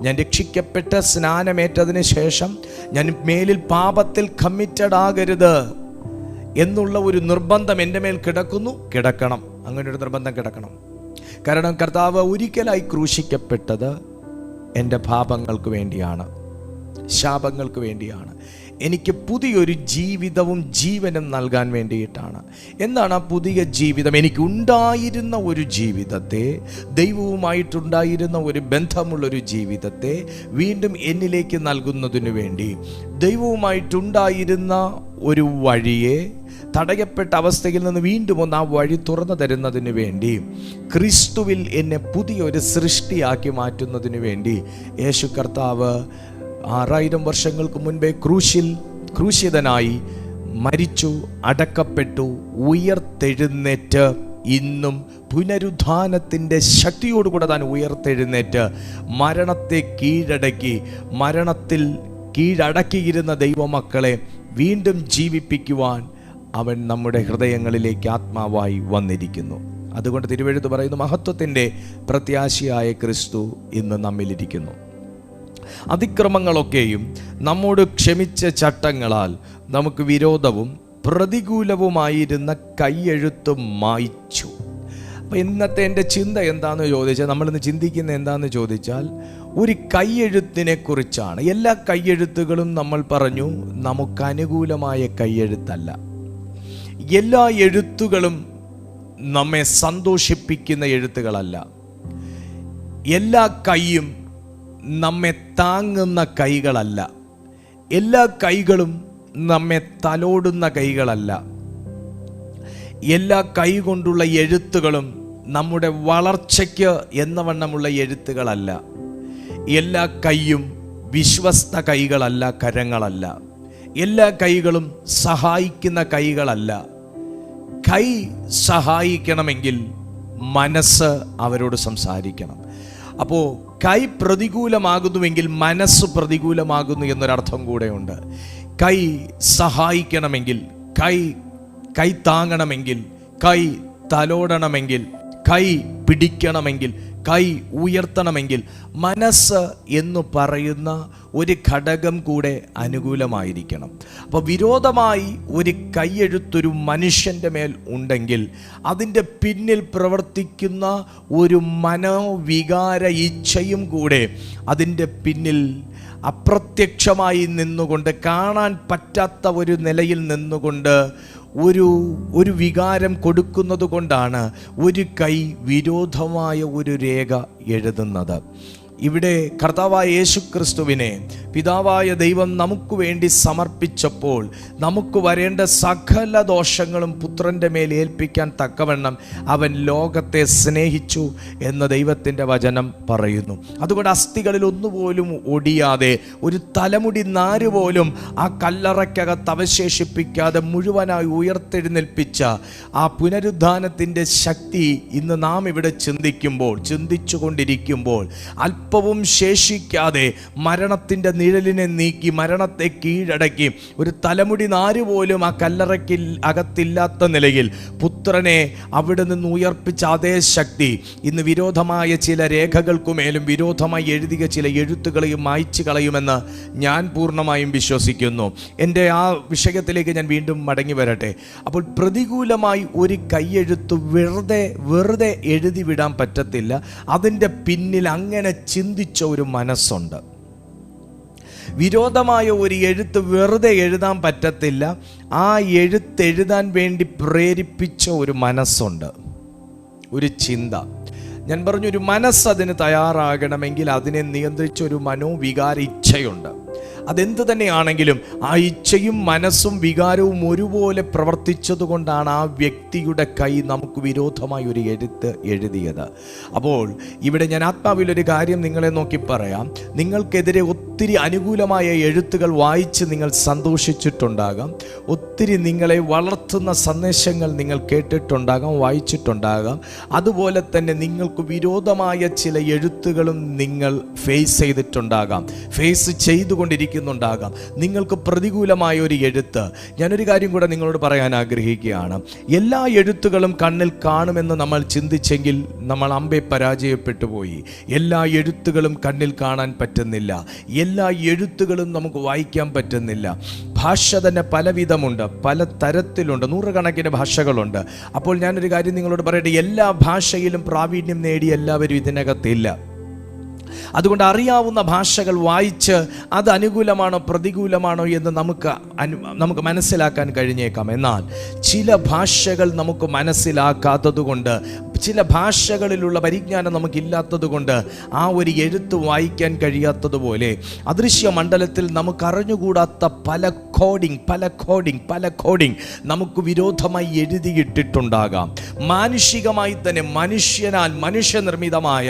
ഞാൻ രക്ഷിക്കപ്പെട്ട് സ്നാനമേറ്റതിന് ശേഷം ഞാൻ മേലിൽ പാപത്തിൽ കമ്മിറ്റഡ് ആകരുത് എന്നുള്ള ഒരു നിർബന്ധം എൻ്റെ മേൽ കിടക്കണം. അങ്ങനെ ഒരു നിർബന്ധം കിടക്കണം. കാരണം കർത്താവ് ഒരിക്കലായി ക്രൂശിക്കപ്പെട്ടത് എൻ്റെ പാപങ്ങൾക്ക് വേണ്ടിയാണ്, ശാപങ്ങൾക്ക് വേണ്ടിയാണ്. എനിക്ക് പുതിയൊരു ജീവിതവും ജീവനും നൽകാൻ വേണ്ടിയിട്ടാണ്. എന്താണ് ആ പുതിയ ജീവിതം? എനിക്കുണ്ടായിരുന്ന ഒരു ജീവിതത്തെ, ദൈവവുമായിട്ടുണ്ടായിരുന്ന ഒരു ബന്ധമുള്ളൊരു ജീവിതത്തെ വീണ്ടും എന്നിലേക്ക് നൽകുന്നതിനു വേണ്ടി, ദൈവവുമായിട്ടുണ്ടായിരുന്ന ഒരു വഴിയെ തടയപ്പെട്ട അവസ്ഥയിൽ നിന്ന് വീണ്ടും ഒന്ന് ആ വഴി തുറന്നു തരുന്നതിന് വേണ്ടി, ക്രിസ്തുവിൽ എന്നെ പുതിയൊരു സൃഷ്ടിയാക്കി മാറ്റുന്നതിന് വേണ്ടി യേശു കർത്താവ് 6000 വർഷങ്ങൾക്ക് മുൻപേ ക്രൂശിതനായി മരിച്ചു, അടക്കപ്പെട്ടു, ഉയർത്തെഴുന്നേറ്റ് ഇന്നും പുനരുദ്ധാനത്തിൻ്റെ ശക്തിയോടുകൂടെ താൻ ഉയർത്തെഴുന്നേറ്റ് മരണത്തെ കീഴടക്കി, മരണത്തിൽ കീഴടക്കിയിരുന്ന ദൈവമക്കളെ വീണ്ടും ജീവിപ്പിക്കുവാൻ അവൻ നമ്മുടെ ഹൃദയങ്ങളിലേക്ക് ആത്മാവായി വന്നിരിക്കുന്നു. അതുകൊണ്ട് തിരുവെഴുത്ത് പറയുന്നു, മഹത്വത്തിൻ്റെ പ്രത്യാശയായ ക്രിസ്തു ഇന്ന് നമ്മിലിരിക്കുന്നു. അതിക്രമങ്ങളൊക്കെയും നമ്മോട് ക്ഷമിച്ച ചട്ടങ്ങളാൽ നമുക്ക് വിരോധവും പ്രതികൂലവുമായിരുന്ന കൈയെഴുത്ത് മായ്ച്ചു. അപ്പം ഇന്നത്തെ എൻ്റെ ചിന്ത എന്താണെന്ന് ചോദിച്ചാൽ, നമ്മളിന്ന് ചിന്തിക്കുന്ന എന്താണെന്ന് ചോദിച്ചാൽ, ഒരു കൈയെഴുത്തിനെ കുറിച്ചാണ്. എല്ലാ കൈയെഴുത്തുകളും നമ്മൾ പറഞ്ഞു നമുക്കനുകൂലമായ കൈയെഴുത്തല്ല. എല്ലാ എഴുത്തുകളും നമ്മെ സന്തോഷിപ്പിക്കുന്ന എഴുത്തുകളല്ല. എല്ലാ കൈയും നമ്മെ താങ്ങുന്ന കൈകളല്ല. എല്ലാ കൈകളും നമ്മെ തലോടുന്ന കൈകളല്ല. എല്ലാ കൈ കൊണ്ടുള്ള എഴുത്തുകളും നമ്മുടെ വളർച്ചയ്ക്ക് എന്നവണ്ണമുള്ള എഴുത്തുകളല്ല. എല്ലാ കൈയും വിശ്വസ്ത കൈകളല്ല, കരങ്ങളല്ല. എല്ലാ കൈകളും സഹായിക്കുന്ന കൈകളല്ല. കൈ സഹായിക്കണമെങ്കിൽ മനസ്സ് അവരോട് സംസാരിക്കണം. അപ്പോൾ കൈ പ്രതികൂലമാകുന്നുവെങ്കിൽ മനസ്സ് പ്രതികൂലമാകുന്നു എന്നൊരർത്ഥം കൂടെയുണ്ട്. കൈ സഹായിക്കണമെങ്കിൽ, കൈ താങ്ങണമെങ്കിൽ, കൈ തലോടണമെങ്കിൽ, കൈ പിടിക്കണമെങ്കിൽ, കൈ ഉയർത്തണമെങ്കിൽ മനസ്സ് എന്ന് പറയുന്ന ഒരു ഘടകം കൂടെ അനുകൂലമായിരിക്കണം. അപ്പോൾ വിരോധമായി ഒരു കൈയെഴുത്തൊരു മനുഷ്യൻ്റെ മേൽ ഉണ്ടെങ്കിൽ അതിൻ്റെ പിന്നിൽ പ്രവർത്തിക്കുന്ന ഒരു മനോവികാര ഇച്ഛയും കൂടെ അതിൻ്റെ പിന്നിൽ അപ്രത്യക്ഷമായി നിന്നുകൊണ്ട്, കാണാൻ പറ്റാത്ത ഒരു നിലയിൽ നിന്നുകൊണ്ട് ഒരു വികാരം കൊടുക്കുന്നത് കൊണ്ടാണ് ഒരു കൈ വിരോധമായ ഒരു രേഖ എഴുതുന്നത്. ഇവിടെ കർത്താവായ യേശു ക്രിസ്തുവിനെ പിതാവായ ദൈവം നമുക്ക് വേണ്ടി സമർപ്പിച്ചപ്പോൾ നമുക്ക് വരേണ്ട സകല ദോഷങ്ങളും പുത്രൻ്റെ മേൽ ഏൽപ്പിക്കാൻ തക്കവണ്ണം അവൻ ലോകത്തെ സ്നേഹിച്ചു എന്ന് ദൈവത്തിൻ്റെ വചനം പറയുന്നു. അതുകൊണ്ട് അസ്ഥികളിൽ ഒന്നുപോലും ഒടിയാതെ, ഒരു തലമുടി നാര് പോലും ആ കല്ലറയ്ക്കകത്ത് അവശേഷിപ്പിക്കാതെ മുഴുവനായി ഉയർത്തെഴുന്നേൽപ്പിച്ച ആ പുനരുദ്ധാനത്തിൻ്റെ ശക്തി ഇന്ന് നാം ഇവിടെ ചിന്തിച്ചു കൊണ്ടിരിക്കുമ്പോൾ ഒരല്പവും ശേഷിക്കാതെ മരണത്തിൻ്റെ നിഴലിനെ നീക്കി മരണത്തെ കീഴടക്കി ഒരു തലമുടി നാര് പോലും ആ കല്ലറയ്ക്ക് അകത്തില്ലാത്ത നിലയിൽ പുത്രനെ അവിടെ നിന്ന് ഉയർപ്പിച്ച അതേ ശക്തി ഇന്ന് വിരോധമായ ചില രേഖകൾക്കുമേലും വിരോധമായി എഴുതിയ ചില എഴുത്തുകളെയും മായ്ച്ചു കളയുമെന്ന് ഞാൻ പൂർണ്ണമായും വിശ്വസിക്കുന്നു. എൻ്റെ ആ വിഷയത്തിലേക്ക് ഞാൻ വീണ്ടും മടങ്ങി വരട്ടെ. അപ്പോൾ പ്രതികൂലമായി ഒരു കൈയെഴുത്ത് വെറുതെ എഴുതി വിടാൻ പറ്റത്തില്ല. അതിൻ്റെ പിന്നിൽ അങ്ങനെ ചിന്തിച്ച ഒരു മനസ്സുണ്ട്. വിരോധമായ ഒരു എഴുത്ത് വെറുതെ എഴുതാൻ പറ്റത്തില്ല. ആ എഴുത്തെഴുതാൻ വേണ്ടി പ്രേരിപ്പിച്ച ഒരു മനസ്സുണ്ട്, ഒരു ചിന്ത. ഞാൻ പറഞ്ഞു, ഒരു മനസ്സ് അതിന് തയ്യാറാകണമെങ്കിൽ അതിനെ നിയന്ത്രിച്ച ഒരു മനോവികാര ഇച്ഛയുണ്ട്. അതെന്ത് തന്നെയാണെങ്കിലും ആ ഇച്ഛയും മനസ്സും വികാരവും ഒരുപോലെ പ്രവർത്തിച്ചതുകൊണ്ടാണ് ആ വ്യക്തിയുടെ കൈ നമുക്ക് വിരോധമായി ഒരു എഴുത്ത് എഴുതിയത്. അപ്പോൾ ഇവിടെ ഞാൻ ആത്മാവിലൊരു കാര്യം നിങ്ങളെ നോക്കി പറയാം. നിങ്ങൾക്കെതിരെ ഒത്തിരി അനുകൂലമായ എഴുത്തുകൾ വായിച്ച് നിങ്ങൾ സന്തോഷിച്ചിട്ടുണ്ടാകാം. ഒത്തിരി നിങ്ങളെ വളർത്തുന്ന സന്ദേശങ്ങൾ നിങ്ങൾ കേട്ടിട്ടുണ്ടാകാം, വായിച്ചിട്ടുണ്ടാകാം. അതുപോലെ തന്നെ നിങ്ങൾക്ക് വിരോധമായ ചില എഴുത്തുകളും നിങ്ങൾ ഫേസ് ചെയ്തിട്ടുണ്ടാകാം, ഫേസ് ചെയ്തുകൊണ്ടിരിക്കുന്നുണ്ടാകാം. നിങ്ങൾക്ക് പ്രതികൂലമായ ഒരു എഴുത്ത്. ഞാനൊരു കാര്യം കൂടെ നിങ്ങളോട് പറയാൻ ആഗ്രഹിക്കുകയാണ്. എല്ലാ എഴുത്തുകളും കണ്ണിൽ കാണുമെന്ന് നമ്മൾ ചിന്തിച്ചെങ്കിൽ നമ്മൾ അമ്പെ പരാജയപ്പെട്ടു പോയി. എല്ലാ എഴുത്തുകളും കണ്ണിൽ കാണാൻ പറ്റുന്നില്ല. എല്ലാ എഴുത്തുകളും നമുക്ക് വായിക്കാൻ പറ്റുന്നില്ല. ഭാഷ തന്നെ പലവിധമുണ്ട്, പല തരത്തിലുണ്ട്, നൂറുകണക്കിന് ഭാഷകളുണ്ട്. അപ്പോൾ ഞാനൊരു കാര്യം നിങ്ങളോട് പറയട്ടെ, എല്ലാ ഭാഷയിലും പ്രാവീണ്യം നേടി എല്ലാവരും ഇതിനകത്തില്ല. അതുകൊണ്ട് അറിയാവുന്ന ഭാഷകൾ വായിച്ച് അത് അനുകൂലമാണോ പ്രതികൂലമാണോ എന്ന് നമുക്ക് മനസ്സിലാക്കാൻ കഴിഞ്ഞേക്കാം. എന്നാൽ ചില ഭാഷകൾ നമുക്ക് മനസ്സിലാക്കാത്തതുകൊണ്ട്, ചില ഭാഷകളിലുള്ള പരിജ്ഞാനം നമുക്കില്ലാത്തത് കൊണ്ട് ആ ഒരു എഴുത്ത് വായിക്കാൻ കഴിയാത്തതുപോലെ അദൃശ്യ മണ്ഡലത്തിൽ നമുക്കറിഞ്ഞുകൂടാത്ത പല കോഡിങ് നമുക്ക് വിരോധമായി എഴുതിയിട്ടിട്ടുണ്ടാകാം. മാനുഷികമായി തന്നെ മനുഷ്യനിർമ്മിതമായ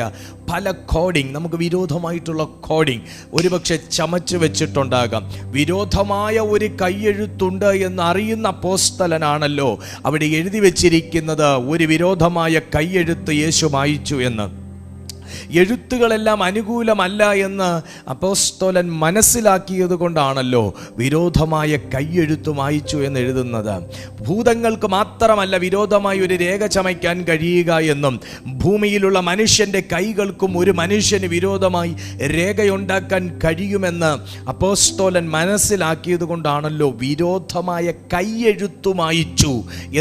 പല കോഡിങ്, നമുക്ക് വിരോധമായിട്ടുള്ള കോഡിങ് ഒരുപക്ഷെ ചമച്ചു വെച്ചിട്ടുണ്ടാകാം. വിരോധമായ ഒരു കൈയെഴുത്തുണ്ട് എന്ന് അറിയുന്ന അപ്പോസ്തലനാണല്ലോ അവിടെ എഴുതി വെച്ചിരിക്കുന്നത്, ഒരു വിരോധമായ കൈയെഴുത്ത് യേശു മായിച്ചു എന്ന്. എഴുത്തുകളെല്ലാം അനുകൂലമല്ല എന്ന് അപ്പോസ്തലൻ മനസ്സിലാക്കിയത് കൊണ്ടാണല്ലോ വിരോധമായ കൈയെഴുത്ത് മായിച്ചു എന്ന് എഴുതുന്നത്. ഭൂതങ്ങൾക്ക് മാത്രമല്ല വിരോധമായി ഒരു രേഖ ചമയ്ക്കാൻ കഴിയുക എന്നും ഭൂമിയിലുള്ള മനുഷ്യൻ്റെ കൈകൾക്കും ഒരു മനുഷ്യന് വിരോധമായി രേഖയുണ്ടാക്കാൻ കഴിയുമെന്ന് അപ്പോസ്തലൻ മനസ്സിലാക്കിയത് കൊണ്ടാണല്ലോ വിരോധമായ കൈയെഴുത്ത് മായിച്ചു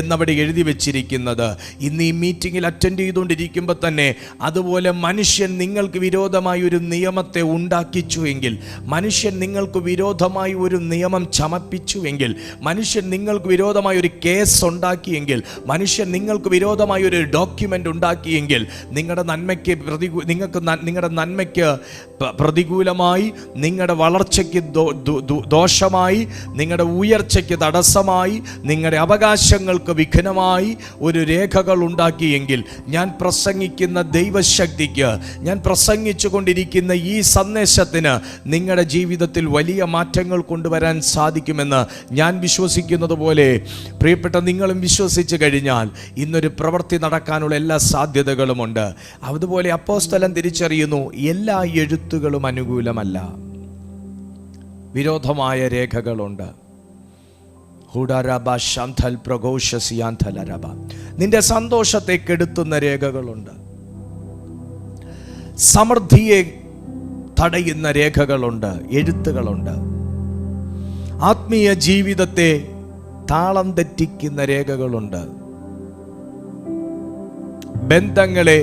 എന്നവിടെ എഴുതി വെച്ചിരിക്കുന്നത്. ഇന്ന് ഈ മീറ്റിങ്ങിൽ അറ്റൻഡ് ചെയ്തുകൊണ്ടിരിക്കുമ്പോൾ തന്നെ അതുപോലെ മനുഷ്യൻ നിങ്ങൾക്ക് വിരോധമായി ഒരു നിയമത്തെ ഉണ്ടാക്കിച്ചുവെങ്കിൽ, മനുഷ്യൻ നിങ്ങൾക്ക് വിരോധമായി ഒരു നിയമം ചമപ്പിച്ചുവെങ്കിൽ, മനുഷ്യൻ നിങ്ങൾക്ക് വിരോധമായി ഒരു കേസ് ഉണ്ടാക്കിയെങ്കിൽ, മനുഷ്യൻ നിങ്ങൾക്ക് വിരോധമായി ഒരു ഡോക്യുമെൻ്റ് ഉണ്ടാക്കിയെങ്കിൽ, നിങ്ങളുടെ നന്മയ്ക്ക് പ്രതികൂലമായി, നിങ്ങളുടെ വളർച്ചയ്ക്ക് ദോഷമായി, നിങ്ങളുടെ ഉയർച്ചയ്ക്ക് തടസ്സമായി, നിങ്ങളുടെ അവകാശങ്ങൾക്ക് വിഘ്നമായി ഒരു രേഖകൾ ഉണ്ടാക്കിയെങ്കിൽ, ഞാൻ പ്രസംഗിക്കുന്ന ദൈവശക്തിക്ക്, ഞാൻ പ്രസംഗിച്ചു കൊണ്ടിരിക്കുന്ന ഈ സന്ദേശത്തിന് നിങ്ങളുടെ ജീവിതത്തിൽ വലിയ മാറ്റങ്ങൾ കൊണ്ടുവരാൻ സാധിക്കുമെന്ന് ഞാൻ വിശ്വസിക്കുന്നത് പോലെ പ്രിയപ്പെട്ട നിങ്ങളും വിശ്വസിച്ച് കഴിഞ്ഞാൽ ഇന്നൊരു പ്രവൃത്തി നടക്കാനുള്ള എല്ലാ സാധ്യതകളുമുണ്ട്. അതുപോലെ അപ്പോസ്തലൻ തിരിച്ചറിയുന്നു, എല്ലാ എഴുത്തുകളും അനുകൂലമല്ല, വിരോധമായ രേഖകളുണ്ട്. നിന്റെ സന്തോഷത്തെ കെടുത്തുന്ന രേഖകളുണ്ട്, സമൃദ്ധിയെ തടയുന്ന രേഖകളുണ്ട്, എഴുത്തുകളുണ്ട്. ആത്മീയ ജീവിതത്തെ താളം തെറ്റിക്കുന്ന രേഖകളുണ്ട്, ബന്ധങ്ങളെ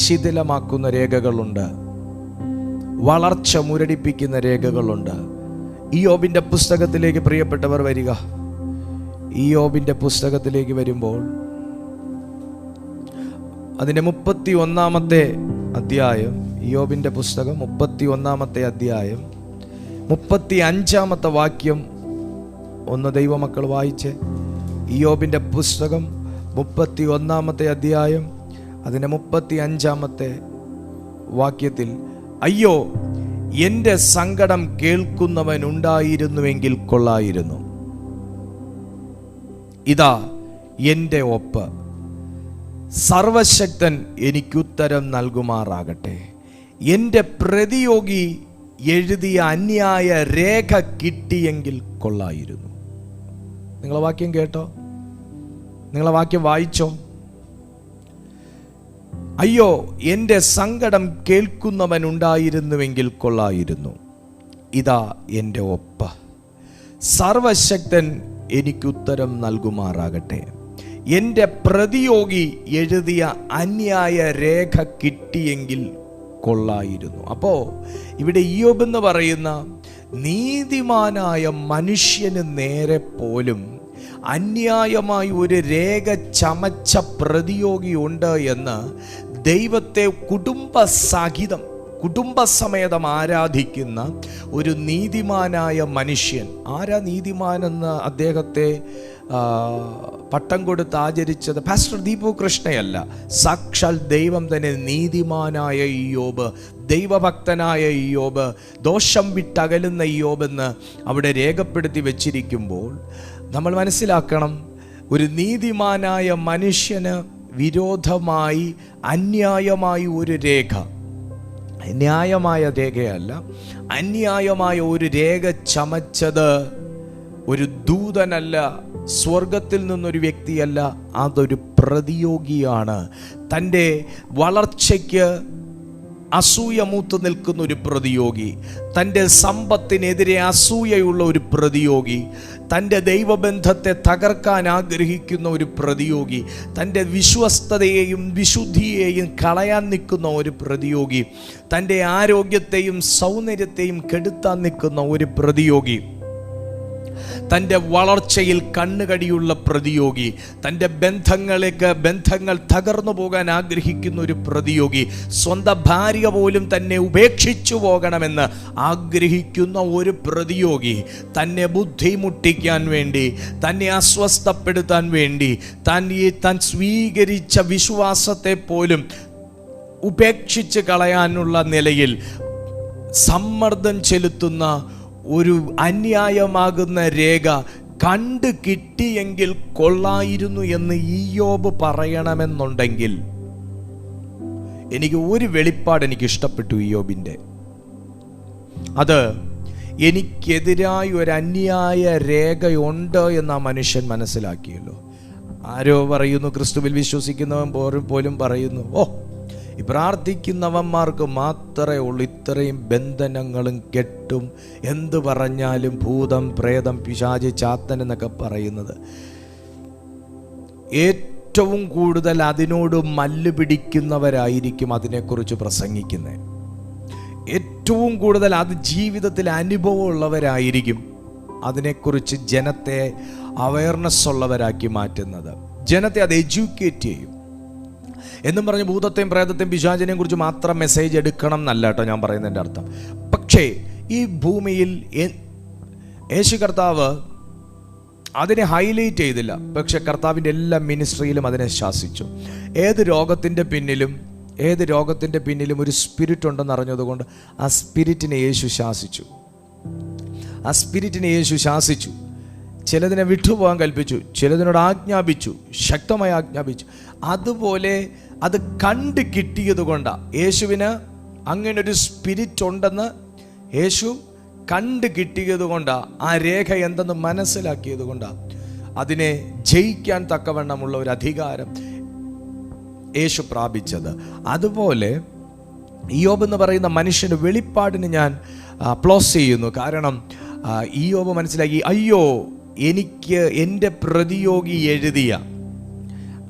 ശിഥിലമാക്കുന്ന രേഖകളുണ്ട്, വളർച്ച മുരടിപ്പിക്കുന്ന രേഖകളുണ്ട്. ഇയ്യോബിൻ്റെ പുസ്തകത്തിലേക്ക് പ്രിയപ്പെട്ടവർ വരിക. ഇയ്യോബിൻ്റെ പുസ്തകത്തിലേക്ക് വരുമ്പോൾ അതിൻ്റെ 31-ാമത്തെ അധ്യായം, ഇയ്യോബിൻ്റെ പുസ്തകം 31-ാമത്തെ അധ്യായം 35-ാമത്തെ വാക്യം ഒന്ന് ദൈവമക്കൾ വായിച്ച്. ഇയ്യോബിൻ്റെ പുസ്തകം 31-ാമത്തെ അധ്യായം അതിൻ്റെ 35-ാമത്തെ വാക്യത്തിൽ, അയ്യോ എൻ്റെ സങ്കടം കേൾക്കുന്നവനുണ്ടായിരുന്നുവെങ്കിൽ കൊള്ളായിരുന്നു, ഇതാ എൻ്റെ ഒപ്പ്, സർവശക്തൻ എനിക്കുത്തരം നൽകുമാറാകട്ടെ. എൻ്റെ പ്രതിയോഗി എഴുതിയ അന്യായ രേഖ കിട്ടിയെങ്കിൽ കൊള്ളായിരുന്നു. നിങ്ങളെ വാക്യം കേട്ടോ? നിങ്ങളെ വാക്യം വായിച്ചോ? അയ്യോ, എൻ്റെ സങ്കടം കേൾക്കുന്നവനുണ്ടായിരുന്നുവെങ്കിൽ കൊള്ളായിരുന്നു. ഇതാ എൻ്റെ ഒപ്പ. സർവശക്തൻ എനിക്കുത്തരം നൽകുമാറാകട്ടെ. എൻ്റെ പ്രതിയോഗി എഴുതിയ അന്യായ രേഖ കിട്ടിയെങ്കിൽ കൊള്ളായിരുന്നു. അപ്പോൾ ഇവിടെ ഇയ്യോബ് എന്ന് പറയുന്ന നീതിമാനായ മനുഷ്യന് നേരെ പോലും അന്യായമായി ഒരു രേഖ ചമച്ച പ്രതിയോഗിയുണ്ട് എന്ന് ദൈവത്തെ കുടുംബസമേതം ആരാധിക്കുന്ന ഒരു നീതിമാനായ മനുഷ്യൻ. ആരാ നീതിമാനെന്ന് അദ്ദേഹത്തെ പട്ടം കൊടുത്ത് ആചരിച്ചത് പാസ്റ്റർ ദീപു കൃഷ്ണയല്ല, സാക്ഷാൽ ദൈവം തന്നെ. നീതിമാനായ ഇയ്യോബ്, ദൈവഭക്തനായ ഇയ്യോബ്, ദോഷം വിട്ടകലുന്ന ഇയ്യോബെന്ന് അവിടെ രേഖപ്പെടുത്തി വച്ചിരിക്കുമ്പോൾ നമ്മൾ മനസ്സിലാക്കണം, ഒരു നീതിമാനായ മനുഷ്യന് വിരോധമായി അന്യായമായി ഒരു രേഖ, ന്യായമായ രേഖയല്ല, അന്യായമായ ഒരു രേഖ ചമച്ചത് ഒരു ദൂതനല്ല, സ്വർഗത്തിൽ നിന്നൊരു വ്യക്തിയല്ല, അതൊരു പ്രതിയോഗിയാണ്. തൻ്റെ വളർച്ചയ്ക്ക് അസൂയ മൂത്ത് നിൽക്കുന്ന ഒരു പ്രതിയോഗി, തൻ്റെ സമ്പത്തിനെതിരെ അസൂയയുള്ള ഒരു പ്രതിയോഗി, തൻ്റെ ദൈവബന്ധത്തെ തകർക്കാൻ ആഗ്രഹിക്കുന്ന ഒരു പ്രതിയോഗി, തൻ്റെ വിശ്വസ്തതയെയും വിശുദ്ധിയെയും കളയാൻ നിൽക്കുന്ന ഒരു പ്രതിയോഗി, തൻ്റെ ആരോഗ്യത്തെയും സൗന്ദര്യത്തെയും കെടുത്താൻ നിൽക്കുന്ന ഒരു പ്രതിയോഗി, തൻ്റെ വളർച്ചയിൽ കണ്ണുകടിയുള്ള പ്രതിയോഗി, തൻ്റെ ബന്ധങ്ങൾ തകർന്നു പോകാൻ ആഗ്രഹിക്കുന്ന ഒരു പ്രതിയോഗി, സ്വന്തം ഭാര്യ പോലും തന്നെ ഉപേക്ഷിച്ചു പോകണമെന്ന് ആഗ്രഹിക്കുന്ന ഒരു പ്രതിയോഗി, തന്നെ ബുദ്ധിമുട്ടിക്കാൻ വേണ്ടി, തന്നെ അസ്വസ്ഥപ്പെടുത്താൻ വേണ്ടി, താൻ സ്വീകരിച്ച വിശ്വാസത്തെ പോലും ഉപേക്ഷിച്ച് കളയാനുള്ള നിലയിൽ സമ്മർദ്ദം ചെലുത്തുന്ന ഒരു അന്യായമാകുന്ന രേഖ കണ്ട് കിട്ടിയെങ്കിൽ കൊള്ളായിരുന്നു എന്ന് ഇയ്യോബ് പറയണമെന്നുണ്ടെങ്കിൽ, എനിക്ക് ഒരു വെളിപ്പാട് എനിക്ക് ഇഷ്ടപ്പെട്ടു ഇയ്യോബിൻ്റെ. അത് എനിക്കെതിരായി ഒരു അന്യായ രേഖയുണ്ട് എന്ന് ആ മനുഷ്യൻ മനസ്സിലാക്കിയല്ലോ. ആരോ പറയുന്നു, ക്രിസ്തുവിൽ വിശ്വസിക്കുന്നവൻ പോലും പറയുന്നു, ഈ പ്രാർത്ഥിക്കുന്നവന്മാർക്ക് മാത്രമേ ഉള്ളൂ ഇത്രയും ബന്ധനങ്ങളും കെട്ടും, എന്ത് പറഞ്ഞാലും ഭൂതം, പ്രേതം, പിശാച്, ചാത്തൻ എന്നൊക്കെ പറയുന്നത്. ഏറ്റവും കൂടുതൽ അതിനോട് മല്ല് പിടിക്കുന്നവരായിരിക്കും അതിനെക്കുറിച്ച് പ്രസംഗിക്കുന്നത്. ഏറ്റവും കൂടുതൽ അത് ജീവിതത്തിൽ അനുഭവമുള്ളവരായിരിക്കും അതിനെക്കുറിച്ച് ജനത്തെ അവയർനെസ് ഉള്ളവരാക്കി മാറ്റുന്നത്. ജനത്തെ അത് എഡ്യൂക്കേറ്റ് ചെയ്യും. എന്നും പറഞ്ഞ് ഭൂതത്തെയും പ്രേതത്തെയും പിശാചിനെയും കുറിച്ച് മാത്രം മെസ്സേജ് എടുക്കണം എന്നല്ല കേട്ടോ ഞാൻ പറയുന്നതിൻ്റെ അർത്ഥം. പക്ഷേ ഈ ഭൂമിയിൽ യേശു കർത്താവ് അതിനെ ഹൈലൈറ്റ് ചെയ്തില്ല. പക്ഷെ കർത്താവിൻ്റെ എല്ലാ മിനിസ്ട്രിയിലും അതിനെ ശാസിച്ചു. ഏത് രോഗത്തിൻ്റെ പിന്നിലും ഒരു സ്പിരിറ്റ് ഉണ്ടെന്ന് അറിഞ്ഞതുകൊണ്ട് ആ സ്പിരിറ്റിനെ യേശു ശാസിച്ചു. ചിലതിനെ വിട്ടുപോകാൻ കൽപ്പിച്ചു, ചിലതിനോട് ആജ്ഞാപിച്ചു, ശക്തമായി ആജ്ഞാപിച്ചു. അതുപോലെ അത് കണ്ട് കിട്ടിയത് കൊണ്ടാണ്, യേശുവിന് അങ്ങനെ ഒരു സ്പിരിറ്റ് ഉണ്ടെന്ന് യേശു കണ്ട് കിട്ടിയത് കൊണ്ടാണ്, ആ രേഖ എന്തെന്ന് മനസ്സിലാക്കിയത് കൊണ്ടാണ് അതിനെ ജയിക്കാൻ തക്കവണ്ണമുള്ള ഒരു അധികാരം യേശു പ്രാപിച്ചത്. അതുപോലെ ഇയ്യോബ് എന്ന് പറയുന്ന മനുഷ്യൻ്റെ വെളിപ്പാടിന് ഞാൻ അപ്ലോസ് ചെയ്യുന്നു. കാരണം ഇയ്യോബ് മനസ്സിലാക്കി, അയ്യോ, എനിക്ക് എൻ്റെ പ്രതിയോഗി എഴുതിയ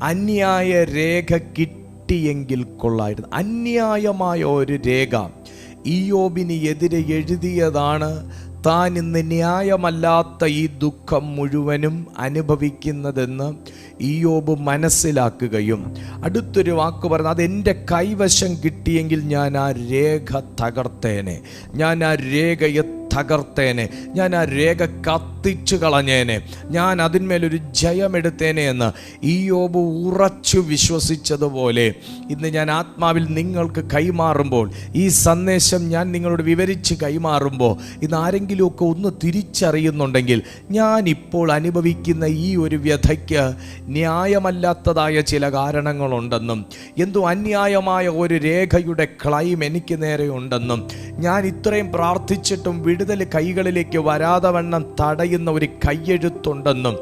അന്യായ രേഖ കിട്ടിയെങ്കിൽ കൊള്ളായിരുന്നു. അന്യായമായ ഒരു രേഖ ഇയ്യോബിന് എതിരെ എഴുതിയതാണ് താൻ ഇന്ന് ന്യായമല്ലാത്ത ഈ ദുഃഖം മുഴുവനും അനുഭവിക്കുന്നതെന്ന് ഇയ്യോബ് മനസ്സിലാക്കുകയും അടുത്തൊരു വാക്ക് പറഞ്ഞു, അതെൻ്റെ കൈവശം കിട്ടിയെങ്കിൽ ഞാൻ ആ രേഖ തകർത്തേനെ, ഞാൻ ആ രേഖയെ കത്തിച്ചു കളഞ്ഞേനെ, ഞാൻ അതിന്മേലൊരു ജയമെടുത്തേനെ എന്ന് ഇയ്യോബ് ഉറച്ചു വിശ്വസിച്ചതുപോലെ ഇന്ന് ഞാൻ ആത്മാവിൽ നിങ്ങൾക്ക് കൈമാറുമ്പോൾ, ഈ സന്ദേശം ഞാൻ നിങ്ങളോട് വിവരിച്ച് കൈമാറുമ്പോൾ, ഇന്ന് ആരെങ്കിലുമൊക്കെ ഒന്ന് തിരിച്ചറിയുന്നുണ്ടെങ്കിൽ ഞാൻ ഇപ്പോൾ അനുഭവിക്കുന്ന ഈ ഒരു വ്യഥയ്ക്ക് ന്യായമല്ലാത്തതായ ചില കാരണങ്ങളുണ്ടെന്നും, എന്തോ അന്യായമായ ഒരു രേഖയുടെ ക്ലൈം എനിക്ക് നേരെ ഉണ്ടെന്നും, ഞാൻ ഇത്രയും പ്രാർത്ഥിച്ചിട്ടും വിടുതൽ കൈകളിലേക്ക് വരാതെ വണ്ണം തടയുന്ന ഒരു കയ്യെഴുത്തുണ്ടെന്നും,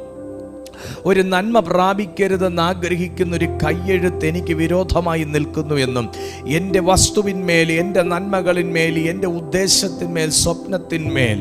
ഒരു നന്മ പ്രാപിക്കരുതെന്ന് ആഗ്രഹിക്കുന്ന ഒരു കയ്യെഴുത്ത് എനിക്ക് വിരോധമായി നിൽക്കുന്നു എന്നും, എൻ്റെ വസ്തുവിന്മേൽ, എൻ്റെ നന്മകളിന്മേൽ, എൻ്റെ ഉദ്ദേശത്തിന്മേൽ, സ്വപ്നത്തിന്മേൽ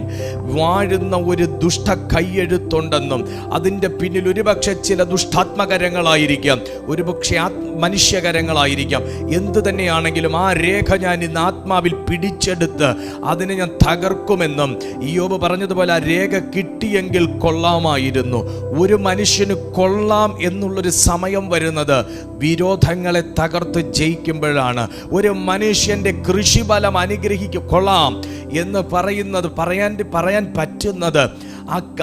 വാഴുന്ന ഒരു ദുഷ്ട കയ്യെഴുത്തുണ്ടെന്നും, അതിൻ്റെ പിന്നിൽ ഒരുപക്ഷെ ചില ദുഷ്ടാത്മകരങ്ങളായിരിക്കാം, ഒരുപക്ഷെ മനുഷ്യകരങ്ങളായിരിക്കാം, എന്തു തന്നെയാണെങ്കിലും ആ രേഖ ഞാൻ ഇന്ന് ആത്മാവിൽ പിടിച്ചെടുത്ത് അതിനെ ഞാൻ തകർക്കുമെന്നും ഇയ്യോബ് പറഞ്ഞതുപോലെ ആ രേഖ കിട്ടിയെങ്കിൽ കൊള്ളാമായിരുന്നു. ഒരു മനുഷ്യന് കൊള്ളാം എന്നുള്ളൊരു സമയം വരുന്നത് വിരോധങ്ങളെ തകർത്ത് ജയിക്കുമ്പോഴാണ്. ഒരു മനുഷ്യൻ്റെ കൃഷിഫലം കൊള്ളാം എന്ന് പറയാൻ പറ്റുന്നത്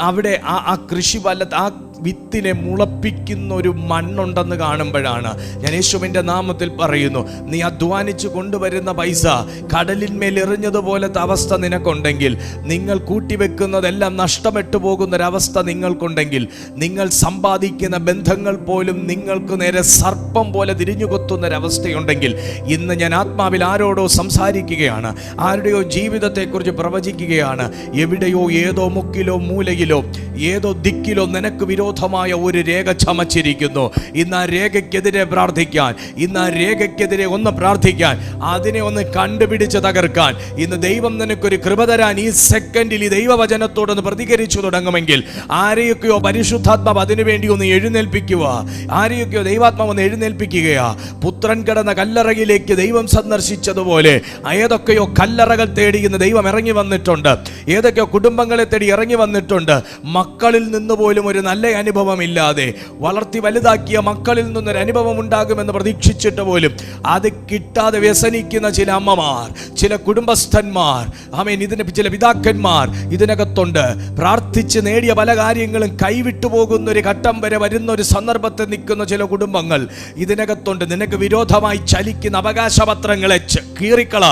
അവിടെ ആ കൃഷിഫല ആ വിത്തിനെ മുളപ്പിക്കുന്ന ഒരു മണ്ണുണ്ടെന്ന് കാണുമ്പോഴാണ്. ഞാൻ യേശുവിൻ്റെ നാമത്തിൽ പറയുന്നു, നീ അധ്വാനിച്ച് കൊണ്ടുവരുന്ന പൈസ കടലിന്മേൽ എറിഞ്ഞതുപോലത്തെ അവസ്ഥ നിനക്കുണ്ടെങ്കിൽ, നിങ്ങൾ കൂട്ടിവെക്കുന്നതെല്ലാം നഷ്ടപ്പെട്ടു പോകുന്നൊരവസ്ഥ നിങ്ങൾക്കുണ്ടെങ്കിൽ, നിങ്ങൾ സമ്പാദിക്കുന്ന ബന്ധങ്ങൾ പോലും നിങ്ങൾക്ക് നേരെ സർപ്പം പോലെ തിരിഞ്ഞു കൊത്തുന്നൊരവസ്ഥയുണ്ടെങ്കിൽ, ഇന്ന് ഞാൻ ആത്മാവിൽ ആരോടോ സംസാരിക്കുകയാണ്, ആരുടെയോ ജീവിതത്തെക്കുറിച്ച് പ്രവചിക്കുകയാണ്. എവിടെയോ ഏതോ മുക്കിലോ മൂലയിലോ ഏതോ ദിക്കിലോ നിനക്ക് വിരോധമായ ഒരു രേഖ ചമച്ചിരിക്കുന്നു. ഇന്ന് ആ രേഖയ്ക്കെതിരെ പ്രാർത്ഥിക്കാൻ, ഇന്ന് ആ രേഖയ്ക്കെതിരെ ഒന്ന് പ്രാർത്ഥിക്കാൻ, അതിനെ ഒന്ന് കണ്ടുപിടിച്ച് തകർക്കാൻ ഇന്ന് ദൈവം നിനക്കൊരു കൃപ തരാൻ ഈ സെക്കൻഡിൽ ഈ ദൈവവചനത്തോടൊന്ന് പ്രതികരിച്ചു തുടങ്ങുമെങ്കിൽ, ആരെയൊക്കെയോ പരിശുദ്ധാത്മാവ് അതിനുവേണ്ടി ഒന്ന് എഴുന്നേൽപ്പിക്കുക, ആരെയൊക്കെയോ ദൈവാത്മാവ് ഒന്ന് എഴുന്നേൽപ്പിക്കുകയാ. പുത്രൻ കിടന്ന കല്ലറയിലേക്ക് ദൈവം സന്ദർശിച്ചതുപോലെ ഏതൊക്കെയോ കല്ലറകൾ തേടി ഇന്ന് ദൈവം ഇറങ്ങി വന്നിട്ടുണ്ട്, ഏതൊക്കെയോ കുടുംബങ്ങളെ തേടി ഇറങ്ങി വന്നിട്ടുണ്ട്. മക്കളിൽ നിന്ന് പോലും ഒരു നല്ല അനുഭവം ഇല്ലാതെ, വളർത്തി വലുതാക്കിയ മക്കളിൽ നിന്നൊരു അനുഭവം ഉണ്ടാകുമെന്ന് പ്രതീക്ഷിച്ചിട്ട് പോലും അത് കിട്ടാതെ വ്യസനിക്കുന്ന ചില അമ്മമാർ, ചില കുടുംബസ്ഥന്മാർ, ഇതിന് ചില പിതാക്കന്മാർ ഇതിനകത്തുണ്ട്. പ്രാർത്ഥിച്ച് നേടിയ പല കാര്യങ്ങളും കൈവിട്ടു പോകുന്ന ഒരു ഘട്ടം വരെ വരുന്ന ഒരു സന്ദർഭത്തിൽ നിൽക്കുന്ന ചില കുടുംബങ്ങൾ ഇതിനകത്തുണ്ട്. നിനക്ക് വിരോധമായി ചലിക്കുന്ന അവകാശപത്രങ്ങളെ കീറിക്കള.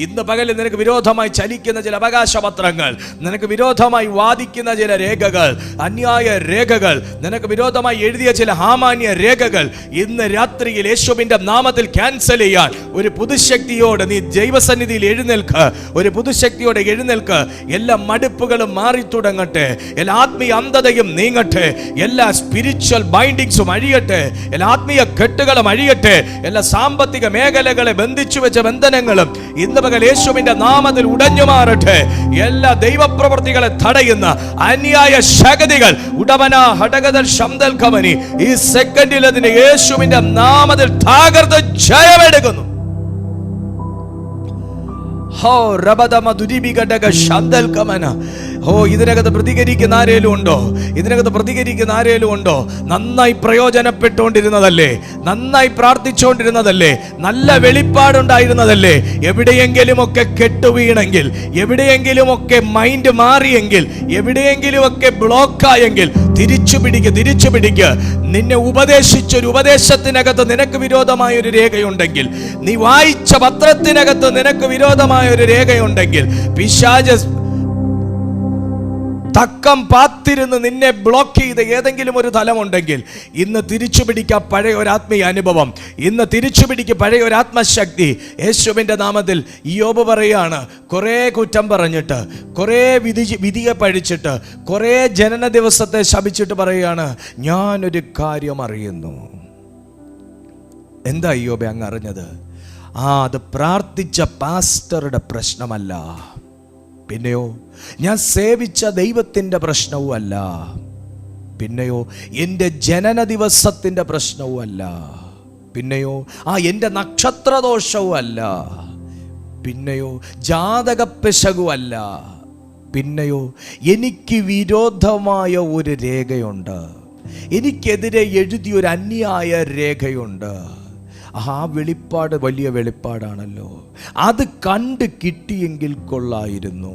ഇന്ന് പകലിൽ നിനക്ക് വിരോധമായി ചലിക്കുന്ന ചില അവകാശപത്രങ്ങൾ, നിനക്ക് വിരോധമായി വാദിക്കുന്ന ചില രേഖകൾ, അന്യായ രേഖകൾ, നിനക്ക് വിരോധമായി എഴുതിയ ചില സാമാന്യ രേഖകൾ ഇന്ന് രാത്രിയിൽ യേശുവിന്റെ നാമത്തിൽ ക്യാൻസൽ ചെയ്യാൻ ഒരു പുതുശക്തിയോടെ നീ ദൈവസന്നിധിയിൽ എഴുന്നേൽക്ക്, ഒരു പുതുശക്തിയോടെ എഴുന്നേൽക്ക്. എല്ലാ മടുപ്പുകളും മാറി തുടങ്ങട്ടെ, എല്ലാ ആത്മീയ അന്ധതയും നീങ്ങട്ടെ, എല്ലാ സ്പിരിച്വൽ ബൈൻഡിങ്സും അഴിയട്ടെ, എല്ലാ ആത്മീയ കെട്ടുകളും അഴിയട്ടെ, എല്ലാ സാമ്പത്തിക മേഖലകളെ ബന്ധിച്ചു വെച്ച ബന്ധനങ്ങളും ഇന്ന് പകൽ യേശുവിന്റെ നാമത്തിൽ ഉടഞ്ഞു മാറട്ടെ. എല്ലാ ദൈവപ്രവൃത്തികളെ തടയുന്ന അന്യായ ശക്തികൾ ഉടമന ഹടകദൽ ശംദൽ കമനി ഈ സെക്കൻഡിൽ അതിനെ യേശുവിന്റെ നാമത്തിൽ തകർത്ത് ജയമെടുക്കുന്നു. ഇതിനകത്ത് പ്രതികരിക്കുന്ന ആരേലും ഉണ്ടോ? ഇതിനകത്ത് പ്രതികരിക്കുന്ന ആരേലും ഉണ്ടോ? നന്നായി പ്രയോജനപ്പെട്ടുകൊണ്ടിരുന്നതല്ലേ, നന്നായി പ്രാർത്ഥിച്ചുകൊണ്ടിരുന്നതല്ലേ, നല്ല വെളിപ്പാടുണ്ടായിരുന്നതല്ലേ, എവിടെയെങ്കിലുമൊക്കെ കെട്ടുവീണെങ്കിൽ, എവിടെയെങ്കിലുമൊക്കെ മൈൻഡ് മാറിയെങ്കിൽ, എവിടെയെങ്കിലുമൊക്കെ ബ്ലോക്കായെങ്കിൽ തിരിച്ചു പിടിക്ക്. നിന്നെ ഉപദേശിച്ചൊരു ഉപദേശത്തിനകത്ത് നിനക്ക് വിരോധമായ ഒരു രേഖയുണ്ടെങ്കിൽ, നീ വായിച്ച പത്രത്തിനകത്ത് നിനക്ക് വിരോധമായ ഒരു രേഖയുണ്ടെങ്കിൽ, പിശാച് തക്കം പാത്തിരുന്ന് നിന്നെ ബ്ലോക്ക് ചെയ്ത ഏതെങ്കിലും ഒരു തലമുണ്ടെങ്കിൽ, ഇന്ന് തിരിച്ചു പിടിക്കുക പഴയ ഒരു ആത്മീയ അനുഭവം, ഇന്ന് തിരിച്ചു പിടിക്കുക പഴയ ഒരു ആത്മശക്തി. യേശുവിൻ്റെ നാമത്തിൽ ഇയ്യോബ് പറയാണ്, കുറേ കുറ്റം പറഞ്ഞിട്ട്, കുറേ വിധിയെ പഴിച്ചിട്ട്, കുറേ ജനന ദിവസത്തെ ശപിച്ചിട്ട് പറയുകയാണ്, ഞാനൊരു കാര്യം അറിയുന്നു. എന്താ ഇയ്യോബേ അങ്ങ് അറിഞ്ഞത്? അത് പ്രാർത്ഥിച്ച പാസ്റ്ററുടെ പ്രശ്നമല്ല, പിന്നെയോ ഞാൻ സേവിച്ച ദൈവത്തിൻ്റെ പ്രശ്നവും അല്ല, പിന്നെയോ എൻ്റെ ജനന ദിവസത്തിൻ്റെ പ്രശ്നവും അല്ല, പിന്നെയോ എൻ്റെ നക്ഷത്രദോഷവും അല്ല, പിന്നെയോ ജാതകപ്പിശകുമല്ല, പിന്നെയോ എനിക്ക് വിരോധമായ ഒരു രേഖയുണ്ട്, എനിക്കെതിരെ എഴുതിയൊരു അന്യായ രേഖയുണ്ട്. ആ വെളിപ്പാട് വലിയ വെളിപ്പാടാണല്ലോ. അത് കണ്ട് കിട്ടിയെങ്കിൽ കൊള്ളായിരുന്നു.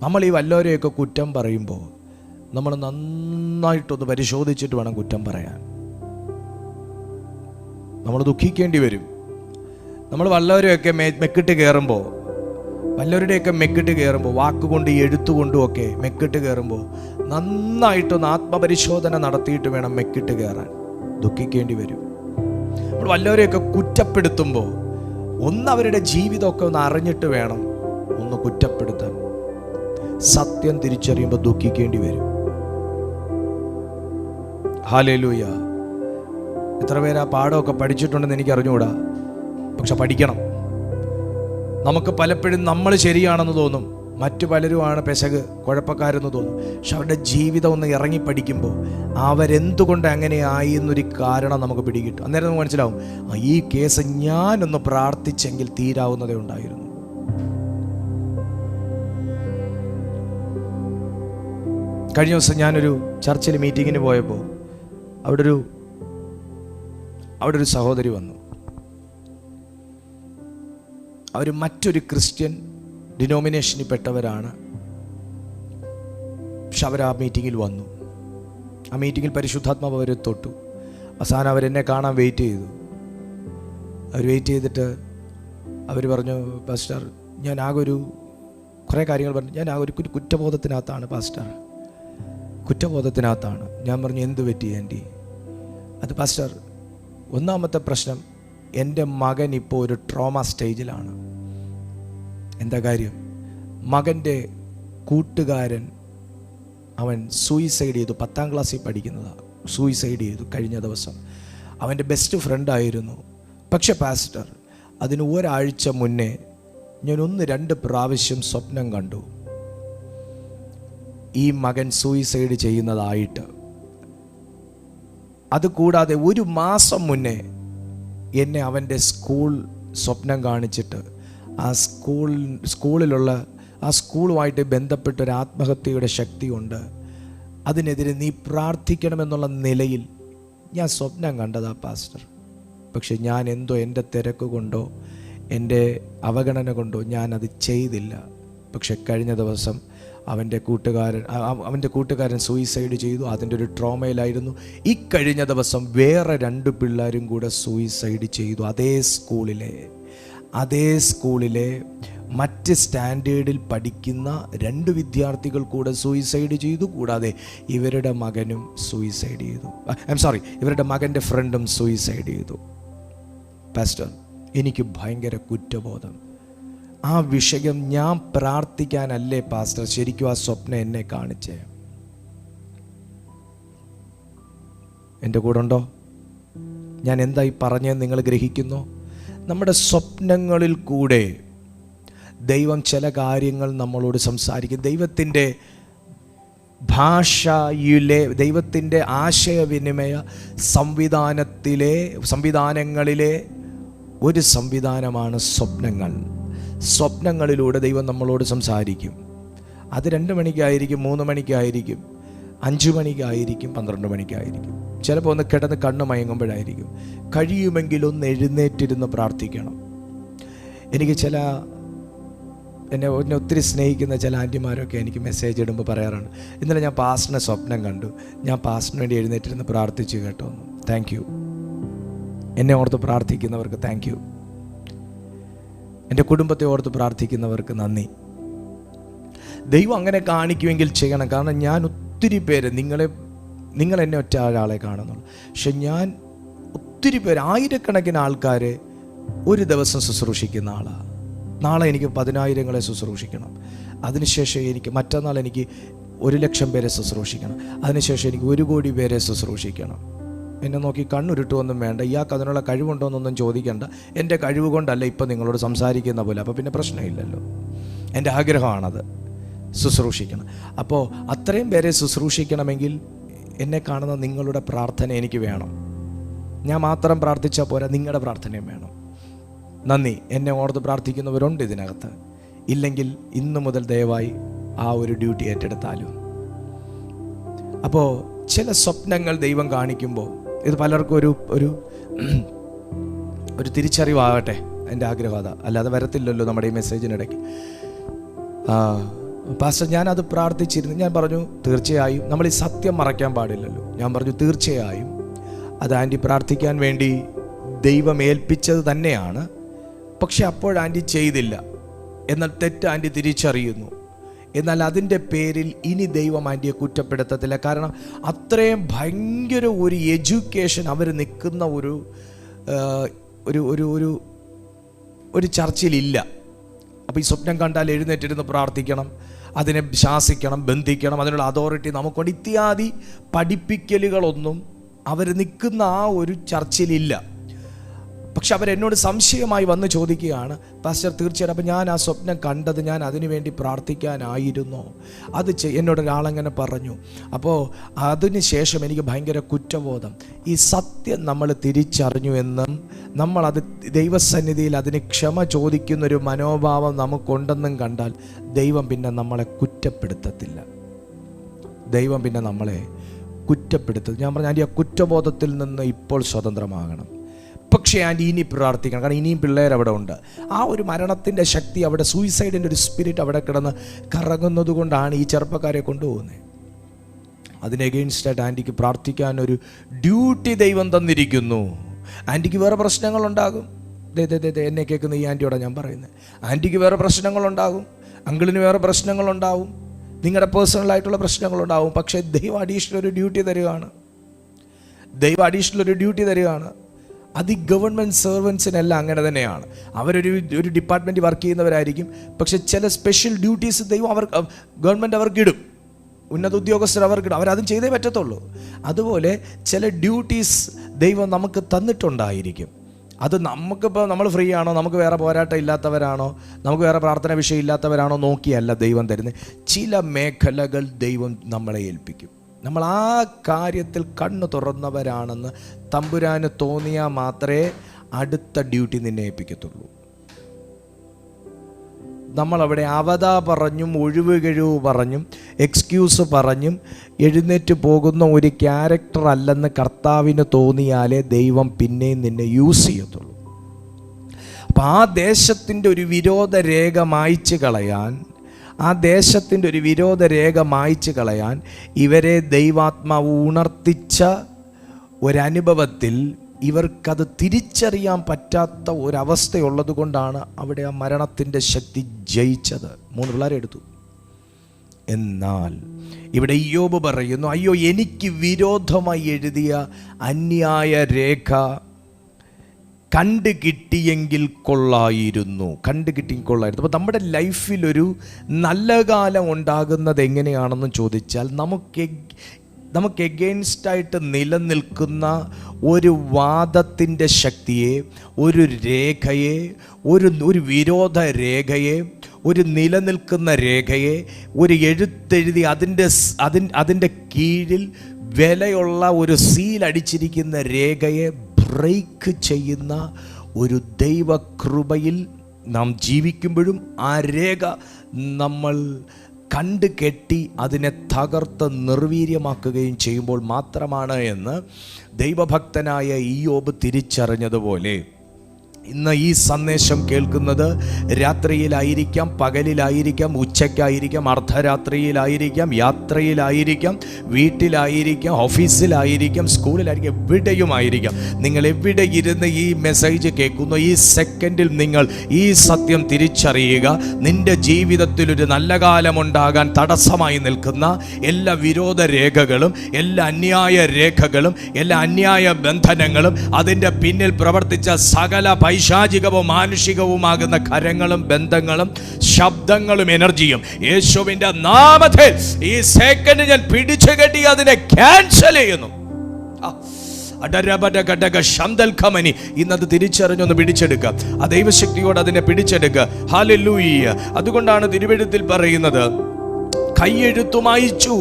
നമ്മൾ ഈ വല്ലവരെയൊക്കെ കുറ്റം പറയുമ്പോൾ നമ്മൾ നന്നായിട്ടൊന്ന് പരിശോധിച്ചിട്ട് വേണം കുറ്റം പറയാൻ. നമ്മൾ ദുഃഖിക്കേണ്ടി വരും. നമ്മൾ വല്ലവരെയൊക്കെ മെക്കിട്ട് കയറുമ്പോൾ, വല്ലവരുടെയൊക്കെ മെക്കിട്ട് കയറുമ്പോൾ, വാക്കുകൊണ്ട് എഴുത്തുകൊണ്ടും ഒക്കെ മെക്കിട്ട് കയറുമ്പോൾ നന്നായിട്ടൊന്ന് ആത്മപരിശോധന നടത്തിയിട്ട് വേണം മെക്കിട്ട് കയറാൻ. ദുഃഖിക്കേണ്ടി വരും. നമ്മൾ വല്ലവരെയൊക്കെ കുറ്റപ്പെടുത്തുമ്പോൾ ഒന്ന് അവരുടെ ജീവിതമൊക്കെ ഒന്ന് അറിഞ്ഞിട്ട് വേണം ഒന്ന് കുറ്റപ്പെടുത്താൻ. സത്യം തിരിച്ചറിയുമ്പോൾ ദുഃഖിക്കേണ്ടി വരും. ഹല്ലേലൂയ. എത്ര പേര് ആ പാഠമൊക്കെ പഠിച്ചിട്ടുണ്ടെന്ന് എനിക്ക് അറിഞ്ഞുകൂടാ, പക്ഷെ പഠിക്കണം. നമുക്ക് പലപ്പോഴും നമ്മൾ ശരിയാണെന്ന് തോന്നും, മറ്റു പലരുമാണ് പെശക്, കുഴപ്പക്കാരെന്ന് തോന്നും. പക്ഷെ അവരുടെ ജീവിതം ഒന്ന് ഇറങ്ങി പഠിക്കുമ്പോൾ അവരെന്തുകൊണ്ട് അങ്ങനെ ആയി എന്നൊരു കാരണം നമുക്ക് പിടികിട്ടും. അന്നേരം നമുക്ക് മനസ്സിലാവും, ഈ കേസ് ഞാനൊന്ന് പ്രാർത്ഥിച്ചെങ്കിൽ തീരാവുന്നതേ ഉണ്ടായിരുന്നു. കഴിഞ്ഞ ദിവസം ഞാനൊരു ചർച്ചിൽ മീറ്റിങ്ങിന് പോയപ്പോൾ അവിടെ ഒരു സഹോദരി വന്നു. അവർ മറ്റൊരു ക്രിസ്ത്യൻ ഡിനോമിനേഷനിൽ പെട്ടവരാണ്. പക്ഷെ അവർ ആ മീറ്റിങ്ങിൽ വന്നു. ആ മീറ്റിങ്ങിൽ പരിശുദ്ധാത്മാവ് അവരെ തൊട്ടു. അവസാനം അവരെന്നെ കാണാൻ വെയിറ്റ് ചെയ്തു. അവർ വെയിറ്റ് ചെയ്തിട്ട് അവർ പറഞ്ഞു, പാസ്റ്റർ, ഞാൻ ആകെ കുറേ കാര്യങ്ങൾ പറഞ്ഞു. ഞാൻ ആകെ ഒരു കുറ്റബോധത്തിനകത്താണ് പാസ്റ്റർ, കുറ്റബോധത്തിനകത്താണ്. ഞാൻ പറഞ്ഞു, എന്ത് പറ്റി ആൻറ്റി? അത് പാസ്റ്റർ, ഒന്നാമത്തെ പ്രശ്നം, എൻ്റെ മകൻ ഇപ്പോൾ ഒരു ട്രോമ സ്റ്റേജിലാണ്. എന്താ കാര്യം? മകൻ്റെ കൂട്ടുകാരൻ അവൻ സൂയിസൈഡ് ചെയ്തു. 10ാം ക്ലാസ്സിൽ പഠിക്കുന്നതാണ്. സൂയിസൈഡ് ചെയ്തു കഴിഞ്ഞ ദിവസം. അവൻ്റെ ബെസ്റ്റ് ഫ്രണ്ടായിരുന്നു. പക്ഷെ പാസ്റ്റർ, അതിന് ഒരാഴ്ച മുന്നേ ഞാൻ 1-2 പ്രാവശ്യം സ്വപ്നം കണ്ടു ഈ മകൻ സൂയിസൈഡ് ചെയ്യുന്നതായിട്ട്. അതുകൂടാതെ 1 മാസം മുന്നേ എന്നെ അവൻ്റെ സ്കൂൾ സ്വപ്നം കാണിച്ചിട്ട് ആ സ്കൂളുമായിട്ട് ബന്ധപ്പെട്ടൊരു ആത്മഹത്യയുടെ ശക്തിയുണ്ട്, അതിനെതിരെ നീ പ്രാർത്ഥിക്കണമെന്നുള്ള നിലയിൽ ഞാൻ സ്വപ്നം കണ്ടതാ പാസ്റ്റർ. പക്ഷെ ഞാൻ എന്തോ എൻ്റെ തിരക്ക് കൊണ്ടോ എൻ്റെ അവഗണന കൊണ്ടോ ഞാനത് ചെയ്തില്ല. പക്ഷെ കഴിഞ്ഞ ദിവസം അവൻ്റെ കൂട്ടുകാരൻ സൂയിസൈഡ് ചെയ്തു. അതിൻ്റെ ഒരു ട്രോമയിലായിരുന്നു. ഈ കഴിഞ്ഞ ദിവസം വേറെ 2 പിള്ളേരും കൂടെ സൂയിസൈഡ് ചെയ്തു. അതേ സ്കൂളിലെ മറ്റ് സ്റ്റാൻഡേർഡിൽ പഠിക്കുന്ന 2 വിദ്യാർത്ഥികൾ കൂടെ സൂയിസൈഡ് ചെയ്തു. കൂടാതെ ഇവരുടെ മകനും സൂയിസൈഡ് ചെയ്തു. ഇവരുടെ മകൻ്റെ ഫ്രണ്ടും സൂയിസൈഡ് ചെയ്തു. പാസ്റ്റർ, എനിക്ക് ഭയങ്കര കുറ്റബോധം. ആ വിഷയം ഞാൻ പ്രാർത്ഥിക്കാനല്ലേ പാസ്റ്റർ ശരിക്കും ആ സ്വപ്നം എന്നെ കാണിച്ചേ? എൻ്റെ കൂടെ ഉണ്ടോ? ഞാൻ എന്തായി പറഞ്ഞതെന്ന് നിങ്ങൾ ഗ്രഹിക്കുന്നു? നമ്മുടെ സ്വപ്നങ്ങളിൽ കൂടെ ദൈവം ചില കാര്യങ്ങൾ നമ്മളോട് സംസാരിക്കും. ദൈവത്തിൻ്റെ ഭാഷയിലെ, ദൈവത്തിൻ്റെ ആശയവിനിമയ സംവിധാനങ്ങളിലെ ഒരു സംവിധാനമാണ് സ്വപ്നങ്ങൾ. സ്വപ്നങ്ങളിലൂടെ ദൈവം നമ്മളോട് സംസാരിക്കും. അത് 2 മണിക്കായിരിക്കും, 3 മണിക്കായിരിക്കും, 5 മണിക്കായിരിക്കും, 12 മണിക്കായിരിക്കും. ചിലപ്പോൾ ഒന്ന് കിടന്ന് കണ്ണ് മയങ്ങുമ്പോഴായിരിക്കും. കഴിയുമെങ്കിൽ ഒന്ന് എഴുന്നേറ്റിരുന്ന് പ്രാർത്ഥിക്കണം. എനിക്ക് എന്നെ ഒത്തിരി സ്നേഹിക്കുന്ന ചില ആൻറ്റിമാരൊക്കെ എനിക്ക് മെസ്സേജ് ഇടുമ്പോൾ പറയാറാണ്, ഇന്നലെ ഞാൻ പാസ്റ്ററിനെ സ്വപ്നം കണ്ടു, ഞാൻ പാസ്റ്ററിന് വേണ്ടി എഴുന്നേറ്റിരുന്ന് പ്രാർത്ഥിച്ചു കേട്ടോ. Thank you. എന്നെ ഓർത്ത് പ്രാർത്ഥിക്കുന്നവർക്ക് താങ്ക് യു. എൻ്റെ കുടുംബത്തെ ഓർത്ത് പ്രാർത്ഥിക്കുന്നവർക്ക് നന്ദി. ദൈവം അങ്ങനെ കാണിക്കുമെങ്കിൽ ചെയ്യണം. കാരണം ഞാൻ ഒത്തിരി പേര്, നിങ്ങൾ എന്നെ ഒറ്റ ഒരാളെ കാണുന്നുള്ളൂ, പക്ഷെ ഞാൻ ഒത്തിരി പേര്, ആയിരക്കണക്കിന് ആൾക്കാരെ ഒരു ദിവസം ശുശ്രൂഷിക്കുന്ന ആളാണ്. നാളെ എനിക്ക് 10,000 ശുശ്രൂഷിക്കണം. അതിനുശേഷം മറ്റന്നാൾ എനിക്ക് 1,00,000 പേരെ ശുശ്രൂഷിക്കണം. അതിനുശേഷം എനിക്ക് 1 കോടി പേരെ ശുശ്രൂഷിക്കണം. എന്നെ നോക്കി കണ്ണുരുട്ടുമൊന്നും വേണ്ട, ഇയാൾക്ക് അതിനുള്ള കഴിവുണ്ടോയെന്നൊന്നും ചോദിക്കേണ്ട. എൻ്റെ കഴിവ് കൊണ്ടല്ല ഇപ്പം നിങ്ങളോട് സംസാരിക്കുന്ന പോലെ. അപ്പോൾ പിന്നെ പ്രശ്നമില്ലല്ലോ. എൻ്റെ ആഗ്രഹമാണത്, ശുശ്രൂഷിക്കണം. അപ്പോൾ അത്രയും പേരെ ശുശ്രൂഷിക്കണമെങ്കിൽ എന്നെ കാണുന്ന നിങ്ങളുടെ പ്രാർത്ഥന എനിക്ക് വേണം. ഞാൻ മാത്രം പ്രാർത്ഥിച്ചാൽ പോരാ, നിങ്ങളുടെ പ്രാർത്ഥനയും വേണം. നന്ദി. എന്നെ ഓർത്ത് പ്രാർത്ഥിക്കുന്നവരുണ്ട് ഇതിനകത്ത്. ഇല്ലെങ്കിൽ ഇന്നു മുതൽ ദയവായി ആ ഒരു ഡ്യൂട്ടി ഏറ്റെടുത്താലും. അപ്പോൾ ചില സ്വപ്നങ്ങൾ ദൈവം കാണിക്കുമ്പോൾ ഇത് പലർക്കും ഒരു തിരിച്ചറിവാകട്ടെ. എൻ്റെ ആഗ്രഹം അതാ, അല്ലാതെ വരത്തില്ലല്ലോ നമ്മുടെ ഈ മെസ്സേജിനിടയ്ക്ക്. പാസ്റ്റർ ഞാനത് പ്രാർത്ഥിച്ചിരുന്നു. ഞാൻ പറഞ്ഞു തീർച്ചയായും നമ്മൾ ഈ സത്യം മറയ്ക്കാൻ പാടില്ലല്ലോ. ഞാൻ പറഞ്ഞു തീർച്ചയായും അത് ആൻറ്റി പ്രാർത്ഥിക്കാൻ വേണ്ടി ദൈവം ഏൽപ്പിച്ചത് തന്നെയാണ്. പക്ഷെ അപ്പോൾ ആൻറ്റി ചെയ്തില്ല. എന്നാൽ തെറ്റ് ആൻറ്റി തിരിച്ചറിയുന്നു. എന്നാൽ അതിൻ്റെ പേരിൽ ഇനി ദൈവം ആൻറ്റിയെ കുറ്റപ്പെടുത്തത്തില്ല. കാരണം അത്രയും ഭയങ്കര ഒരു എഡ്യൂക്കേഷൻ അവർ നിൽക്കുന്ന ഒരു ഒരു ചർച്ചിലില്ല. അപ്പോൾ ഈ സ്വപ്നം കണ്ടാൽ എഴുന്നേറ്റിരുന്ന് പ്രാർത്ഥിക്കണം, അതിനെ ശാസിക്കണം, ബന്ധിക്കണം, അതിനുള്ള അതോറിറ്റി നമുക്കുണ്ട് ഇത്യാദി പഠിപ്പിക്കലുകളൊന്നും അവർ നിൽക്കുന്ന ആ ഒരു ചർച്ചിലില്ല. പക്ഷെ അവരെന്നോട് സംശയമായി വന്ന് ചോദിക്കുകയാണ്, പാസ്റ്റർ തീർച്ചയായിട്ടും അപ്പം ഞാൻ ആ സ്വപ്നം കണ്ടത് ഞാൻ അതിനു വേണ്ടി പ്രാർത്ഥിക്കാനായിരുന്നോ? അത് എന്നോടൊരാളങ്ങനെ പറഞ്ഞു. അപ്പോൾ അതിന് ശേഷം എനിക്ക് ഭയങ്കര കുറ്റബോധം. ഈ സത്യം നമ്മൾ തിരിച്ചറിഞ്ഞു എന്നും നമ്മളത് ദൈവസന്നിധിയിൽ അതിന് ക്ഷമ ചോദിക്കുന്നൊരു മനോഭാവം നമുക്കുണ്ടെന്നും കണ്ടാൽ ദൈവം പിന്നെ നമ്മളെ കുറ്റപ്പെടുത്തത്തില്ല. ദൈവം പിന്നെ നമ്മളെ കുറ്റപ്പെടുത്തും. ഞാൻ പറഞ്ഞു ആൻറ്റി ആ കുറ്റബോധത്തിൽ നിന്ന് ഇപ്പോൾ സ്വതന്ത്രമാകണം. പക്ഷേ ആൻറ്റി ഇനി പ്രാർത്ഥിക്കണം. കാരണം ഇനിയും പിള്ളേരവിടെ ഉണ്ട്. ആ ഒരു മരണത്തിൻ്റെ ശക്തി അവിടെ, സൂയിസൈഡിൻ്റെ ഒരു സ്പിരിറ്റ് അവിടെ കിടന്ന് കറങ്ങുന്നത് കൊണ്ടാണ് ഈ ചെറുപ്പക്കാരെ കൊണ്ടുപോകുന്നത്. അതിന് എഗെയിൻസ്റ്റായിട്ട് ആൻറ്റിക്ക് പ്രാർത്ഥിക്കാനൊരു ഡ്യൂട്ടി ദൈവം തന്നിരിക്കുന്നു. ആൻറ്റിക്ക് വേറെ പ്രശ്നങ്ങളുണ്ടാകും. എന്നെ കേൾക്കുന്ന ഈ ആൻറ്റിയോടെ ഞാൻ പറയുന്നത്, ആൻറ്റിക്ക് വേറെ പ്രശ്നങ്ങളുണ്ടാകും, അങ്കിളിന് വേറെ പ്രശ്നങ്ങളുണ്ടാവും, നിങ്ങളുടെ പേഴ്സണലായിട്ടുള്ള പ്രശ്നങ്ങളുണ്ടാവും. പക്ഷേ ദൈവം അഡീഷണൽ ഒരു ഡ്യൂട്ടി തരികയാണ്. ദൈവം അഡീഷണൽ ഒരു ഡ്യൂട്ടി തരികയാണ്. അത് ഈ ഗവൺമെൻറ് സെർവൻസിനെല്ലാം അങ്ങനെ തന്നെയാണ്. ഒരു ഡിപ്പാർട്ട്മെൻറ്റ് വർക്ക് ചെയ്യുന്നവരായിരിക്കും. പക്ഷെ ചില സ്പെഷ്യൽ ഡ്യൂട്ടീസ് ദൈവം ഗവൺമെൻറ് അവർക്കിടും, ഉന്നത ഉദ്യോഗസ്ഥർ അവർക്കിടും. അവരതും ചെയ്തേ പറ്റത്തുള്ളൂ. അതുപോലെ ചില ഡ്യൂട്ടീസ് ദൈവം നമുക്ക് തന്നിട്ടുണ്ടായിരിക്കും. അത് നമുക്കിപ്പോൾ നമ്മൾ ഫ്രീ ആണോ, നമുക്ക് വേറെ പോരാട്ടം ഇല്ലാത്തവരാണോ, നമുക്ക് വേറെ പ്രാർത്ഥന വിഷയം ഇല്ലാത്തവരാണോ നോക്കിയല്ല ദൈവം തരുന്നത്. ചില മേഖലകൾ ദൈവം നമ്മളെ ഏൽപ്പിക്കും. നമ്മൾ ആ കാര്യത്തിൽ കണ്ണു തുറന്നവരാണെന്ന് തമ്പുരാന് തോന്നിയാൽ മാത്രമേ അടുത്ത ഡ്യൂട്ടി നിന്നെ ഏൽപ്പിക്കത്തുള്ളൂ. നമ്മളവിടെ അവതാ പറഞ്ഞും ഒഴിവ് കഴിവ് പറഞ്ഞും എക്സ്ക്യൂസ് പറഞ്ഞും എഴുന്നേറ്റ് പോകുന്ന ഒരു ക്യാരക്ടർ അല്ലെന്ന് കർത്താവിന് തോന്നിയാലേ ദൈവം പിന്നെയും നിന്നെ യൂസ് ചെയ്യത്തുള്ളൂ. അപ്പം ആ ദേശത്തിൻ്റെ ഒരു വിരോധ രേഖ മായ്ച്ചു കളയാൻ, ഇവരെ ദൈവാത്മാവ് ഉണർത്തിച്ച ഒരനുഭവത്തിൽ ഇവർക്കത് തിരിച്ചറിയാൻ പറ്റാത്ത ഒരവസ്ഥയുള്ളത് കൊണ്ടാണ് അവിടെ ആ മരണത്തിൻ്റെ ശക്തി ജയിച്ചത്. 3 പിള്ളേരെ എടുത്തു. എന്നാൽ ഇവിടെ ഇയ്യോബ് പറയുന്നു, അയ്യോ എനിക്ക് വിരോധമായി എഴുതിയ അന്യായ രേഖ കണ്ടുകിട്ടിയെങ്കിൽ കൊള്ളായിരുന്നു. അപ്പോൾ നമ്മുടെ ലൈഫിലൊരു നല്ല കാലം ഉണ്ടാകുന്നത് എങ്ങനെയാണെന്ന് ചോദിച്ചാൽ നമുക്ക് എഗെയിൻസ്റ്റായിട്ട് നിലനിൽക്കുന്ന ഒരു വാദത്തിൻ്റെ ശക്തിയെ, ഒരു രേഖയെ, ഒരു വിരോധ രേഖയെ, ഒരു നിലനിൽക്കുന്ന രേഖയെ, ഒരു എഴുത്തെഴുതി അതിൻ്റെ കീഴിൽ വിലയുള്ള ഒരു സീലടിച്ചിരിക്കുന്ന രേഖയെ ബ്രേക്ക് ചെയ്യുന്ന ഒരു ദൈവകൃപയിൽ നാം ജീവിക്കുമ്പോഴും ആ രേഖ നമ്മൾ കണ്ടു കെട്ടി അതിനെ തകർത്ത് നിർവീര്യമാക്കുകയും ചെയ്യുമ്പോൾ മാത്രമാണ് എന്ന് ദൈവഭക്തനായ ഇയ്യോബ് തിരിച്ചറിഞ്ഞതുപോലെ ഇന്ന് ഈ സന്ദേശം കേൾക്കുന്നത് രാത്രിയിലായിരിക്കാം, പകലിലായിരിക്കാം, ഉച്ചയ്ക്കായിരിക്കാം, അർദ്ധരാത്രിയിലായിരിക്കാം, യാത്രയിലായിരിക്കാം, വീട്ടിലായിരിക്കാം, ഓഫീസിലായിരിക്കാം, സ്കൂളിലായിരിക്കാം, എവിടെയുമായിരിക്കാം. നിങ്ങൾ എവിടെ ഇരുന്ന് ഈ മെസ്സേജ് കേൾക്കുന്നു, ഈ സെക്കൻഡിൽ നിങ്ങൾ ഈ സത്യം തിരിച്ചറിയുക. നിന്റെ ജീവിതത്തിലൊരു നല്ല കാലമുണ്ടാകാൻ തടസ്സമായി നിൽക്കുന്ന എല്ലാ വിരോധ രേഖകളും, എല്ലാ അന്യായ രേഖകളും, എല്ലാ അന്യായ ബന്ധനങ്ങളും, അതിൻ്റെ പിന്നിൽ പ്രവർത്തിച്ച സകല പൈശാചികവും മാനുഷികവുമാകുന്ന കരങ്ങളും ബന്ധങ്ങളും ശബ്ദങ്ങളും എനർജിയും യേശുവിന്റെ നാമത്തിൽ ഈ സെക്കൻഡ് ഞാൻ പിടിച്ചു കെട്ടി അതിനെ ക്യാൻസൽ ചെയ്യുന്നു. ഇന്നത് തിരിച്ചറിഞ്ഞൊന്ന് പിടിച്ചെടുക്കുക. ആ ദൈവശക്തിയോട് അതിനെ പിടിച്ചെടുക്കുക. ഹല്ലേലൂയ. അതുകൊണ്ടാണ് തിരുവെഴുത്തിൽ പറയുന്നത്, കൈയെഴുത്തു മായിച്ചു.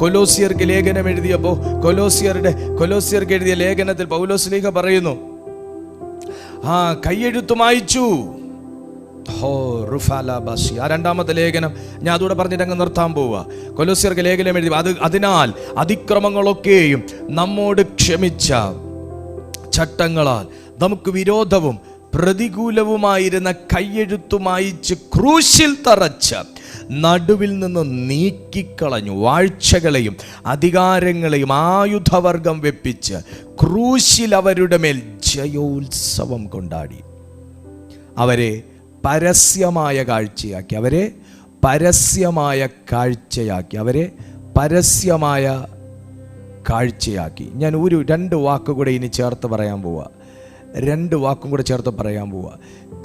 കൊലോസ്യർക്ക് ലേഖനം എഴുതിയപ്പോൾ കൊലോസ്യർക്ക് എഴുതിയ ലേഖനത്തിൽ പൗലോസ് പറയുന്നു, കൈയെഴുത്തു മായിച്ചു. രണ്ടാമത്തെ ലേഖനം ഞാൻ അതുകൂടെ പറഞ്ഞിട്ട് അങ്ങ് നിർത്താൻ പോവുക. കൊലോസ്യർക്ക് ലേഖനം എഴുതി, അതിനാൽ അതിക്രമങ്ങളൊക്കെയും നമ്മോട് ക്ഷമിച്ച ചട്ടങ്ങളാൽ നമുക്ക് വിരോധവും പ്രതികൂലവുമായിരുന്ന കയ്യെഴുത്തു മായിച്ച് ക്രൂശിൽ തറച്ച് നടുവിൽ നിന്ന് നീക്കിക്കളഞ്ഞു. വാഴ്ചകളെയും അധികാരങ്ങളെയും ആയുധവർഗം വെപ്പിച്ച് ക്രൂശിൽ അവരുടെ മേൽ ജയോത്സവം കൊണ്ടാടി. അവരെ പരസ്യമായ കാഴ്ചയാക്കി, അവരെ പരസ്യമായ കാഴ്ചയാക്കി, അവരെ പരസ്യമായ കാഴ്ചയാക്കി. ഞാൻ രണ്ട് വാക്ക് കൂടെ ഇനി ചേർത്ത് പറയാൻ പോവുക. 2 വാക്കും കൂടെ ചേർത്ത് പറയാൻ പോവുക.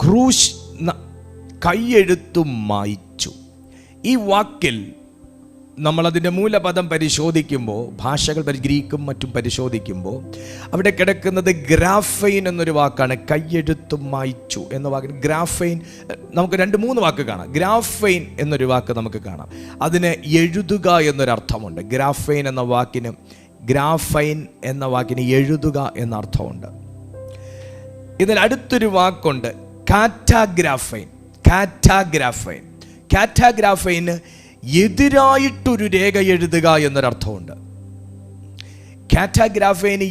ക്രൂശ്, കയ്യെഴുത്തു മായിച്ചു. ഈ വാക്കിൽ നമ്മളതിൻ്റെ മൂലപദം പരിശോധിക്കുമ്പോൾ, ഭാഷകൾ ഗ്രീക്കും മറ്റും പരിശോധിക്കുമ്പോൾ അവിടെ കിടക്കുന്നത് ഗ്രാഫൈൻ എന്നൊരു വാക്കാണ്. കയ്യെഴുത്തു മായിച്ചു എന്ന വാക്കിന് ഗ്രാഫൈൻ, നമുക്ക് 2-3 വാക്ക് കാണാം. ഗ്രാഫൈൻ എന്നൊരു വാക്ക് നമുക്ക് കാണാം. അതിന് എഴുതുക എന്നൊരർത്ഥമുണ്ട്. ഗ്രാഫൈൻ എന്ന വാക്കിന് എഴുതുക എന്ന അർത്ഥമുണ്ട്. ഇതിൽ അടുത്തൊരു വാക്കുണ്ട് കാറ്റാഗ്രാഫൈൻ. കാറ്റാഗ്രാഫൈന് എതിരായിട്ടൊരു രേഖ എഴുതുക എന്നൊരർത്ഥമുണ്ട്. കാറ്റാഗ്രാഫൈന്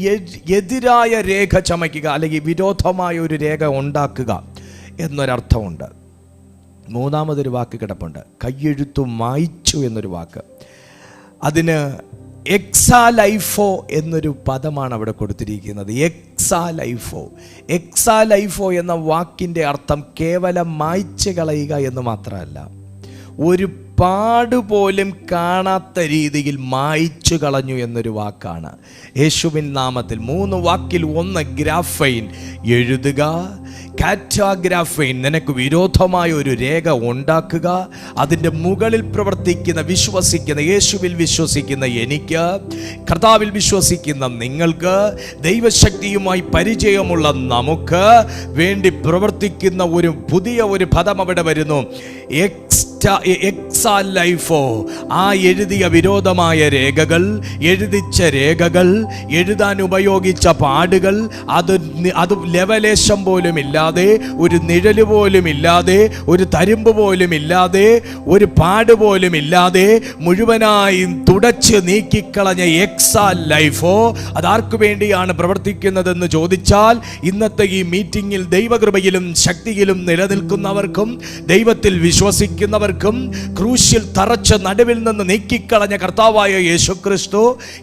എതിരായ രേഖ ചമയ്ക്കുക, അല്ലെങ്കിൽ വിരോധമായ ഒരു രേഖ ഉണ്ടാക്കുക എന്നൊരർത്ഥമുണ്ട്. 3-മതൊരു വാക്ക് കിടപ്പുണ്ട്, കയ്യെഴുത്തു മായിച്ചു എന്നൊരു വാക്ക്. അതിന് എക്സാലൈഫോ എന്നൊരു പദമാണ് അവിടെ കൊടുത്തിരിക്കുന്നത്. എക്സാലൈഫോ എന്ന വാക്കിൻ്റെ അർത്ഥം കേവലം മായ്ച്ചു കളയുക എന്ന് മാത്രമല്ല, ഒരു പാടുപോലും കാണാത്ത രീതിയിൽ മായ്ച്ചു കളഞ്ഞു എന്നൊരു വാക്കാണ്. യേശുവിൻ നാമത്തിൽ 3 വാക്കിൽ 1 ഗ്രാഫൈൻ, എഴുതുക. കാറ്റാഗ്രാഫൈൻ, നിനക്ക് വിരോധമായ ഒരു രേഖ ഉണ്ടാക്കുക. അതിൻ്റെ മുകളിൽ പ്രവർത്തിക്കുന്ന, വിശ്വസിക്കുന്ന, യേശുവിൽ വിശ്വസിക്കുന്ന എനിക്ക്, കർത്താവിൽ വിശ്വസിക്കുന്ന നിങ്ങൾക്ക്, ദൈവശക്തിയുമായി പരിചയമുള്ള നമുക്ക് വേണ്ടി പ്രവർത്തിക്കുന്ന ഒരു പുതിയ പദം അവിടെ വരുന്നു. എക്സാലൈഫോ. ആ എഴുതിയ വിരോധമായ രേഖകൾ, എഴുതിച്ച രേഖകൾ, എഴുതാൻ ഉപയോഗിച്ച പാടുകൾ, അത് ലെവലേശം പോലും ഇല്ലാതെ, ഒരു നിഴല് പോലും ഇല്ലാതെ, ഒരു തരിമ്പ് പോലും ഇല്ലാതെ, ഒരു പാട് പോലും ഇല്ലാതെ മുഴുവനായും തുടച്ച് നീക്കിക്കളഞ്ഞ എക്സാലൈഫോ അതാർക്കു വേണ്ടിയാണ് പ്രവർത്തിക്കുന്നതെന്ന് ചോദിച്ചാൽ, ഇന്നത്തെ ഈ മീറ്റിംഗിൽ ദൈവകൃപയിലും ശക്തിയിലും നിലനിൽക്കുന്നവർക്കും, ദൈവത്തിൽ വിശ്വസിക്കുന്നവർക്കും, ക്രൂശിൽ തറച്ച് നടുവിൽ നിന്ന് നീക്കിക്കളഞ്ഞ കർത്താവായ യേശുക്രിസ്തു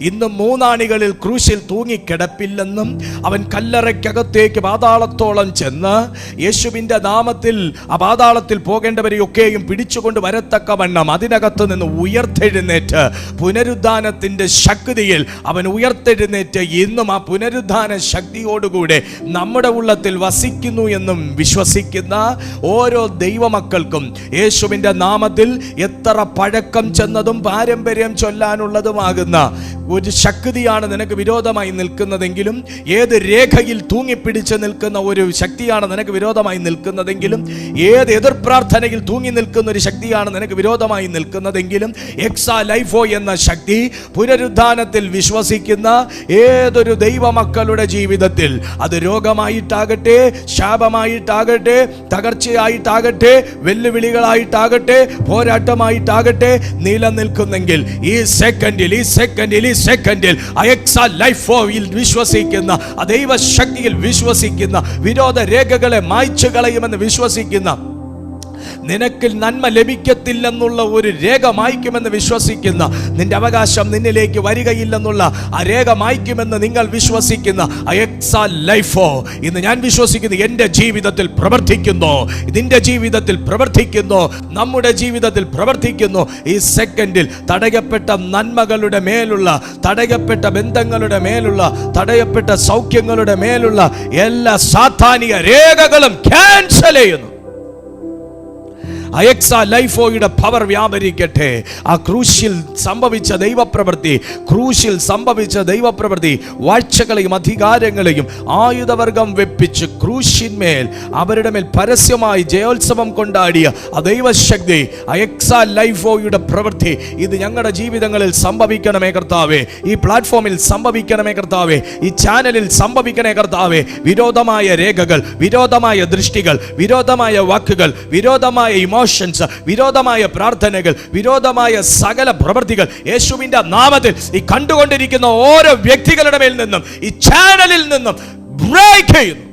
ഇന്നും 3 ആണികളിൽ ക്രൂശിൽ തൂങ്ങിക്കിടപ്പില്ലെന്നും, അവൻ കല്ലറയ്ക്കകത്തേക്ക് പാതാളത്തോളം ചെന്ന് യേശുവിൻ്റെ നാമത്തിൽ ആ പാതാളത്തിൽ പോകേണ്ടവരെയൊക്കെയും പിടിച്ചുകൊണ്ട് വരത്തക്കവണ്ണം അതിനകത്ത് നിന്ന് ഉയർത്തെഴുന്നേറ്റ് പുനരുദ്ധാനത്തിൻ്റെ ശക്തിയിൽ അവൻ ഉയർത്തെഴുന്നേറ്റ് ഇന്നും ആ പുനരുദ്ധാന ശക്തിയോടുകൂടെ നമ്മുടെ ഉള്ളത്തിൽ വസിക്കുന്നു എന്നും വിശ്വസിക്കുന്ന ഓരോ ദൈവമക്കൾക്കും യേശുവിൻ്റെ നാമത്തിൽ എത്ര പഴക്കം ചെന്നതും പാരമ്പര്യം ചൊല്ലാനുള്ളതുമാകുന്ന ഒരു ശക്തിയാണ് നിനക്ക് വിരോധമായി നിൽക്കുന്നതെങ്കിലും, ഏത് രേഖയിൽ തൂങ്ങിപ്പിടിച്ച് നിൽക്കുന്ന ഒരു ശക്തിയാണ് നിനക്ക് വിരോധമായി നിൽക്കുന്നതെങ്കിലും, ഏത് എതിർപ്രാർത്ഥനയിൽ തൂങ്ങി നിൽക്കുന്ന ഒരു ശക്തിയാണ് നിനക്ക് വിരോധമായി നിൽക്കുന്നതെങ്കിലും, എക്സാലൈഫോ എന്ന ശക്തി പുനരുദ്ധാനത്തിൽ വിശ്വസിക്കുന്ന ഏതൊരു ദൈവമക്കളുടെ ജീവിതത്തിൽ, അത് രോഗമായിട്ടാകട്ടെ, ശാപമായിട്ടാകട്ടെ, തകർച്ചയായിട്ടാകട്ടെ, വെല്ലുവിളികളായിട്ടാകട്ടെ, പോരാട്ടമായിട്ടാകട്ടെ, നിലനിൽക്കുന്നെങ്കിൽ ഈ സെക്കൻഡിൽ എക്സാലൈഫോയിൽ വിശ്വസിക്കുന്ന, ദൈവശക്തിയിൽ വിശ്വസിക്കുന്ന, വിരോധ രേഖകളെ മായ്ച്ചു കളയുമെന്ന് വിശ്വസിക്കുന്ന, നിനക്ക് നന്മ ലഭിക്കത്തില്ലെന്നുള്ള ഒരു രേഖ മായ്ക്കുമെന്ന് വിശ്വസിക്കുന്ന, നിന്റെ അവകാശം നിന്നിലേക്ക് വരികയില്ലെന്നുള്ള ആ രേഖ മായ്ക്കുമെന്ന് നിങ്ങൾ വിശ്വസിക്കുന്ന എക്സാലൈഫോ ഇന്ന് ഞാൻ വിശ്വസിക്കുന്നു എൻ്റെ ജീവിതത്തിൽ പ്രവർത്തിക്കുന്നു, നിന്റെ ജീവിതത്തിൽ പ്രവർത്തിക്കുന്നു, നമ്മുടെ ജീവിതത്തിൽ പ്രവർത്തിക്കുന്നു. ഈ സെക്കൻഡിൽ തടയപ്പെട്ട നന്മകളുടെ മേലുള്ള, തടയപ്പെട്ട ബന്ധങ്ങളുടെ മേലുള്ള, തടയപ്പെട്ട സൗഖ്യങ്ങളുടെ മേലുള്ള എല്ലാ സാത്താനിക രേഖകളും ക്യാൻസൽ ചെയ്യുന്നു. എക്സാലൈഫോയുടെ പവർ വ്യാപരിക്കട്ടെ. ആ ക്രൂശിൽ സംഭവിച്ച ദൈവപ്രവൃത്തി വാഴ്ചകളെയും അധികാരങ്ങളെയും ആയുധവർഗം വെപ്പിച്ച് ക്രൂശിന്മേൽ അവരുടെ മേൽ പരസ്യമായി ജയോത്സവം കൊണ്ടാടിയ ആ ദൈവശക്തി, ആ എക്സാലൈഫോയുടെ പ്രവൃത്തി ഇത് ഞങ്ങളുടെ ജീവിതങ്ങളിൽ സംഭവിക്കണമേ കർത്താവേ. ഈ പ്ലാറ്റ്ഫോമിൽ സംഭവിക്കണമേ കർത്താവേ. ഈ ചാനലിൽ സംഭവിക്കണേ കർത്താവേ. വിരോധമായ രേഖകൾ, വിരോധമായ ദൃഷ്ടികൾ, വിരോധമായ വാക്കുകൾ, വിരോധമായ ഇമോഷൻസ്, വിരോധമായ പ്രാർത്ഥനകൾ, വിരോധമായ സകല പ്രവൃത്തികൾ യേശുവിന്റെ നാമത്തിൽ ഈ കണ്ടുകൊണ്ടിരിക്കുന്ന ഓരോ വ്യക്തികളുടെ മേൽ നിന്നും, ഈ ചാനലിൽ നിന്നും ബ്രേക്ക് ചെയ്യുന്നു.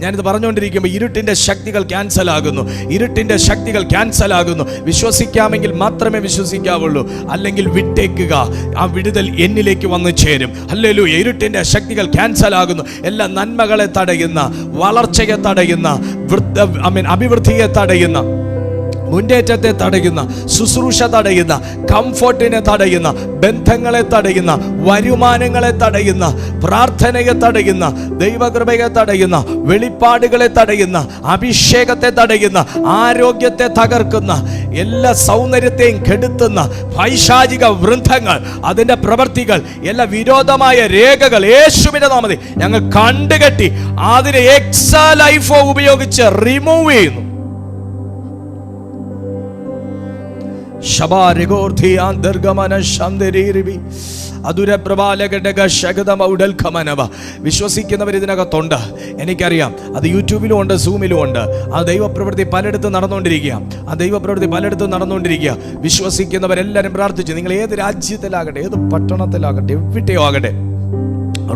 ഞാനിത് പറഞ്ഞുകൊണ്ടിരിക്കുമ്പോൾ ഇരുട്ടിൻ്റെ ശക്തികൾ ക്യാൻസൽ ആകുന്നു, ഇരുട്ടിൻ്റെ ശക്തികൾ ക്യാൻസൽ ആകുന്നു. വിശ്വസിക്കാമെങ്കിൽ മാത്രമേ വിശ്വസിക്കാവുള്ളൂ, അല്ലെങ്കിൽ വിട്ടേക്കുക. ആ വിടുതൽ എന്നിലേക്ക് വന്നു ചേരും. ഹല്ലേലൂയ. ഇരുട്ടിൻ്റെ ശക്തികൾ ക്യാൻസൽ ആകുന്നു. എല്ലാ നന്മകളെ തടയുന്ന, വളർച്ചയെ തടയുന്ന, അഭിവൃദ്ധിയെ തടയുന്ന, മുന്നേറ്റത്തെ തടയുന്ന, ശുശ്രൂഷ തടയുന്ന, കംഫർട്ടിനെ തടയുന്ന, ബന്ധങ്ങളെ തടയുന്ന, വരുമാനങ്ങളെ തടയുന്ന, പ്രാർത്ഥനയെ തടയുന്ന, ദൈവകൃപയെ തടയുന്ന, വെളിപ്പാടുകളെ തടയുന്ന, അഭിഷേകത്തെ തടയുന്ന, ആരോഗ്യത്തെ തകർക്കുന്ന, എല്ലാ സൗന്ദര്യത്തെയും കെടുത്തുന്ന പൈശാചിക വൃന്ദങ്ങൾ, അതിൻ്റെ പ്രവൃത്തികൾ, എല്ലാ വിരോധമായ രേഖകൾ യേശുവിൻ്റെ നാമത്തിൽ ഞങ്ങൾ കണ്ടുകെട്ടി അതിനെ എക്സാ ലൈഫോ ഉപയോഗിച്ച് റിമൂവ് ചെയ്യുന്നു. വിശ്വസിക്കുന്നവർ ഇതിനകത്തുണ്ട്, എനിക്കറിയാം. അത് യൂട്യൂബിലും ഉണ്ട്, സൂമിലും ഉണ്ട്. ആ ദൈവപ്രവൃത്തി പലയിടത്തും നടന്നുകൊണ്ടിരിക്കുക. വിശ്വസിക്കുന്നവരെല്ലാവരും പ്രാർത്ഥിച്ചു. നിങ്ങൾ ഏത് രാജ്യത്തിലാകട്ടെ, ഏത് പട്ടണത്തിലാകട്ടെ, എവിടെയോ ആകട്ടെ,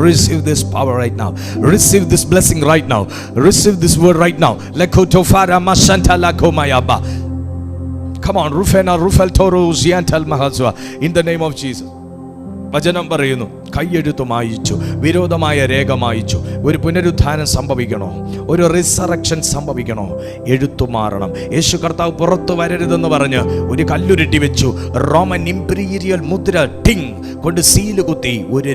receive this power right now, receive this blessing right now, receive this word right now. Lekotofara mashanta lakomayaba. Come on, Rufena Rufel Toro Ziantal Mahazwa, in the name of Jesus. വചനം പറയുന്നു, കൈയെഴുത്തു മായിച്ചു, വിരോധമായ രേഖ മായിച്ചു. ഒരു പുനരുത്ഥാനം സംഭവിക്കണോ, ഒരു റിസറക്ഷൻ സംഭവിക്കണോ, എഴുത്തു മാറണം. യേശു കർത്താവ് പുറത്തു വരരുതെന്ന് പറഞ്ഞ് ഒരു കല്ലുരുട്ടി വെച്ചു. റോമൻ ഇംപീരിയൽ മുദ്ര ടിങ് കൊണ്ട് സീല് കുത്തി. ഒരു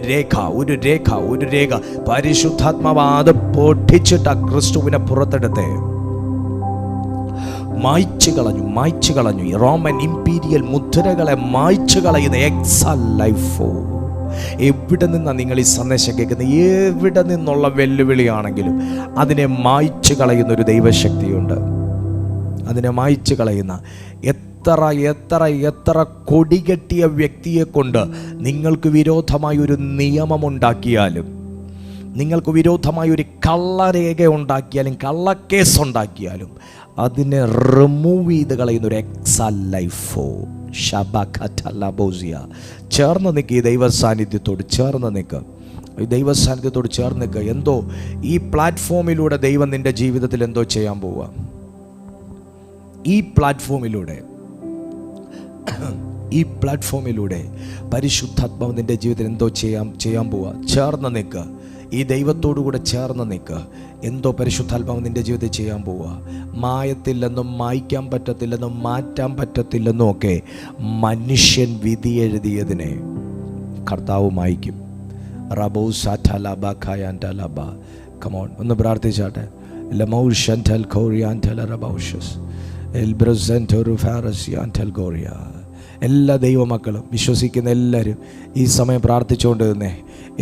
രേഖ പരിശുദ്ധാത്മാവ് പൊട്ടിച്ചിട്ട് ക്രിസ്തുവിനെ പുറത്തെടുത്തേ മായ്ച്ചു കളഞ്ഞു. റോമൻ ഇംപീരിയൽ മുദ്രകളെ മായ്ച്ചു കളയുന്ന എക്സാ ലൈഫോ. എവിടെ നിന്നാണ് നിങ്ങൾ ഈ സന്ദേശം കേൾക്കുന്നത്? എവിടെ നിന്നുള്ള വെല്ലുവിളിയാണെങ്കിലും അതിനെ മായ്ച്ചു കളയുന്ന ഒരു ദൈവശക്തിയുണ്ട്. അതിനെ മായ്ച്ചു കളയുന്ന എത്ര കൊടികെട്ടിയ വ്യക്തിയെ കൊണ്ട് നിങ്ങൾക്ക് വിരോധമായ ഒരു നിയമമുണ്ടാക്കിയാലും, നിങ്ങൾക്ക് വിരോധമായ ഒരു കള്ളരേഖ ഉണ്ടാക്കിയാലും, കള്ളക്കേസ് ഉണ്ടാക്കിയാലും, അതിനെ റിമൂവ് ചെയ്ത് കളയുന്ന ഒരു എക്സാ ലൈഫോ. ചേർന്ന് നിൽക്കുക. ഈ ദൈവ സാന്നിധ്യത്തോട് ചേർന്ന് നിൽക്കുക. എന്തോ ഈ പ്ലാറ്റ്ഫോമിലൂടെ ദൈവം നിന്റെ ജീവിതത്തിൽ എന്തോ ചെയ്യാൻ പോവുക. ഈ പ്ലാറ്റ്ഫോമിലൂടെ പരിശുദ്ധാത്മാവ് നിന്റെ ജീവിതത്തിൽ എന്തോ ചെയ്യാൻ പോവുക. ചേർന്ന് നിൽക്കുക. ഈ ദൈവത്തോടു കൂടെ ചേർന്ന് നിൽക്കുക. എന്തോ പരിശുദ്ധാത്മാവ് നിന്റെ ജീവിതത്തിൽ ചെയ്യാൻ പോവുക. മായത്തില്ലെന്നും മായ്ക്കാൻ പറ്റത്തില്ലെന്നും മാറ്റാൻ പറ്റത്തില്ലെന്നും ഒക്കെ മനുഷ്യൻ വിധി എഴുതിയതിനെ കർത്താവ് മായ്ക്കും. കമോൺ, ഒന്ന് പ്രാർത്ഥിച്ചാട്ടെ. എല്ലാ ദൈവമക്കളും വിശ്വസിക്കുന്ന എല്ലാവരും ഈ സമയം പ്രാർത്ഥിച്ചുകൊണ്ട് തന്നെ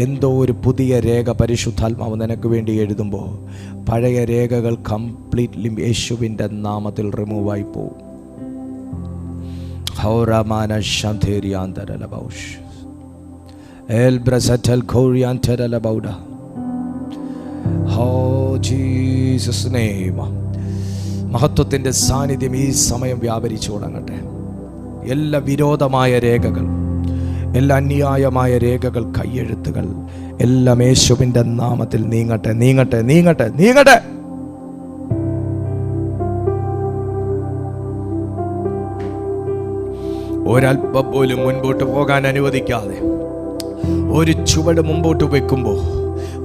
എന്തോ ഒരു പുതിയ രേഖ പരിശുദ്ധാത്മാവ് നിനക്ക് വേണ്ടി എഴുതുമ്പോൾ പഴയ രേഖകൾ കംപ്ലീറ്റ്ലി യേശുവിൻ്റെ നാമത്തിൽ റിമൂവായി പോവും. മഹത്വത്തിൻ്റെ സാന്നിധ്യം ഈ സമയം വ്യാപരിച്ചു തുടങ്ങട്ടെ. എല്ലാ വിരോധമായ രേഖകൾ, എല്ലാ അന്യായമായ രേഖകൾ, കയ്യെഴുത്തുകൾ എല്ലാം യേശുവിൻ്റെ നാമത്തിൽ നീങ്ങട്ടെ. ഒരൽപ്പം പോലും മുൻപോട്ട് പോകാൻ അനുവദിക്കാതെ ഒരു ചുവട് മുമ്പോട്ട് വെക്കുമ്പോൾ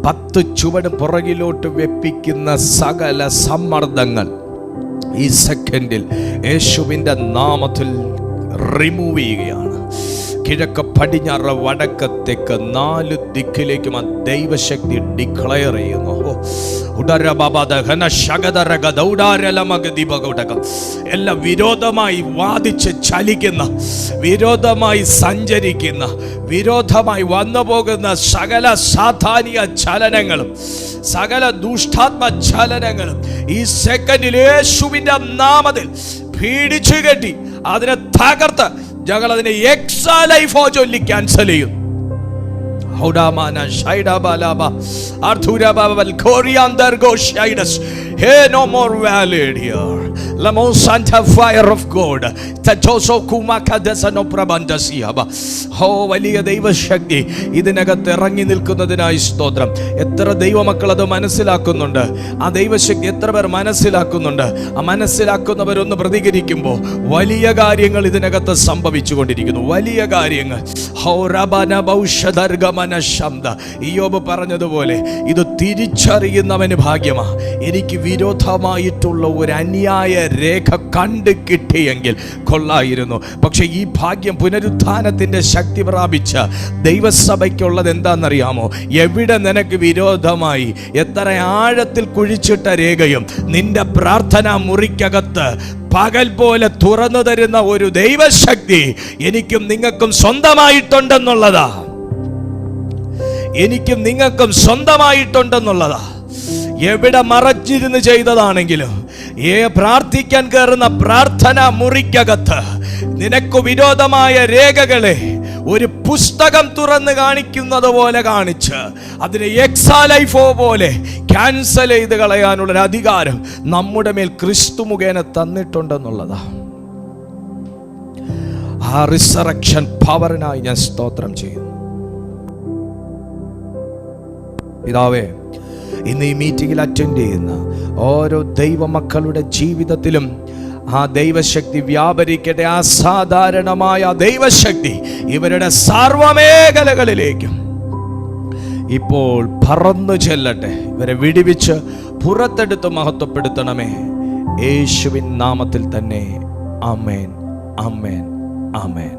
10 ചുവട് പുറകിലോട്ട് വെപ്പിക്കുന്ന സകല സമ്മർദ്ദങ്ങൾ ഈ സെക്കൻഡിൽ യേശുവിൻ്റെ നാമത്തിൽ റിമൂവ് ചെയ്യുകയാണ്. കിഴക്ക്, പടിഞ്ഞാറ്, വടക്ക്, തെക്ക് 4 ദിക്കിലേക്കും ആ ദൈവശക്തി ഡിക്ലെയർ ചെയ്യുന്നു. എല്ലാം വിരോധമായി വാദിച്ച് ചലിക്കുന്ന, വിരോധമായി സഞ്ചരിക്കുന്ന, വിരോധമായി വന്നു പോകുന്ന സകല സാധാനിക ചലനങ്ങളും, സകല ദുഷ്ടാത്മ ചലനങ്ങളും ഈ സെക്കൻഡിൽ യേശുവിൻ്റെ നാമത്തിൽ പീഡിച്ചു കെട്ടി അതിനെ തകർത്ത് ഞങ്ങൾ അതിനെ എക്സാ ലൈഫോ ചൊല്ലി ക്യാൻസൽ ചെയ്യും. Hey, no more valid here. Lamo Santa fire of God. Tatoso kumaka desano prabandasiaba. Oh, വലിയ ദൈവശക്തി ഇതിനകത്ത് ഇറങ്ങി നിൽക്കുന്നതിനായി സ്തോത്രം. എത്ര ദൈവമക്കൾ അത് മനസ്സിലാക്കുന്നുണ്ട്? ആ ദൈവശക്തി എത്ര പേർ മനസ്സിലാക്കുന്നുണ്ട്? ആ മനസ്സിലാക്കുന്നവരൊന്ന് പ്രതികരിക്കുമ്പോൾ വലിയ കാര്യങ്ങൾ ഇതിനകത്ത് സംഭവിച്ചു കൊണ്ടിരിക്കുന്നു. വലിയ കാര്യങ്ങൾ. ഇയ്യോബ് പറഞ്ഞതുപോലെ ഇത് തിരിച്ചറിയുന്നവന് ഭാഗ്യമാ. എനിക്ക് വിരോധമായിട്ടുള്ള ഒരു അന്യായ രേഖ കണ്ടു കിട്ടിയെങ്കിൽ കൊള്ളായിരുന്നു. പക്ഷെ ഈ ഭാഗ്യം പുനരുത്ഥാനത്തിന്റെ ശക്തി പ്രാപിച്ച ദൈവസഭയ്ക്കുള്ളത് എന്താണെന്നറിയാമോ? എവിടെ നിനക്ക് വിരോധമായി എത്ര ആഴത്തിൽ കുഴിച്ചിട്ട രേഖയും നിന്റെ പ്രാർത്ഥനാ മുറിക്കകത്ത് പകൽ പോലെ തുറന്നു തരുന്ന ഒരു ദൈവശക്തി എനിക്കും നിങ്ങൾക്കും സ്വന്തമായിട്ടുണ്ടെന്നുള്ളതാ. എനിക്കും നിങ്ങൾക്കും സ്വന്തമായിട്ടുണ്ടെന്നുള്ളതാ. എവിടെ മറച്ചിരുന്ന് ചെയ്തതാണെങ്കിലും പ്രാർത്ഥിക്കാൻ കയറുന്ന പ്രാർത്ഥന മുറിക്കകത്ത് നിനക്ക് വിരോധമായ രേഖകളെ ഒരു പുസ്തകം തുറന്ന് കാണിക്കുന്നത് പോലെ കാണിച്ച് അതിനെ എക്സാലൈഫോ പോലെ ക്യാൻസൽ ചെയ്ത് കളയാനുള്ളൊരു അധികാരം നമ്മുടെ മേൽ ക്രിസ്തു മുഖേന തന്നിട്ടുണ്ടെന്നുള്ളതാ. ആ റിസറക്ഷൻ പവറിനായി ഞാൻ സ്തോത്രം ചെയ്യുന്നു. പിതാവേ, ഇന്ന് ഈ മീറ്റിംഗിൽ അറ്റൻഡ് ചെയ്യുന്ന ഓരോ ദൈവമക്കളുടെ ജീവിതത്തിലും ആ ദൈവശക്തി വ്യാപരിക്കട്ടെ. അസാധാരണമായ ദൈവശക്തി ഇവരുടെ സർവ്വമേഖലകളിലേക്കും ഇപ്പോൾ പറന്നു ചെല്ലട്ടെ. ഇവരെ വിടിവിച്ച് പുറത്തെടുത്ത് മഹത്വപ്പെടുത്തണമേ. യേശുവിൻ നാമത്തിൽ തന്നെ. ആമേൻ, ആമേൻ, ആമേൻ.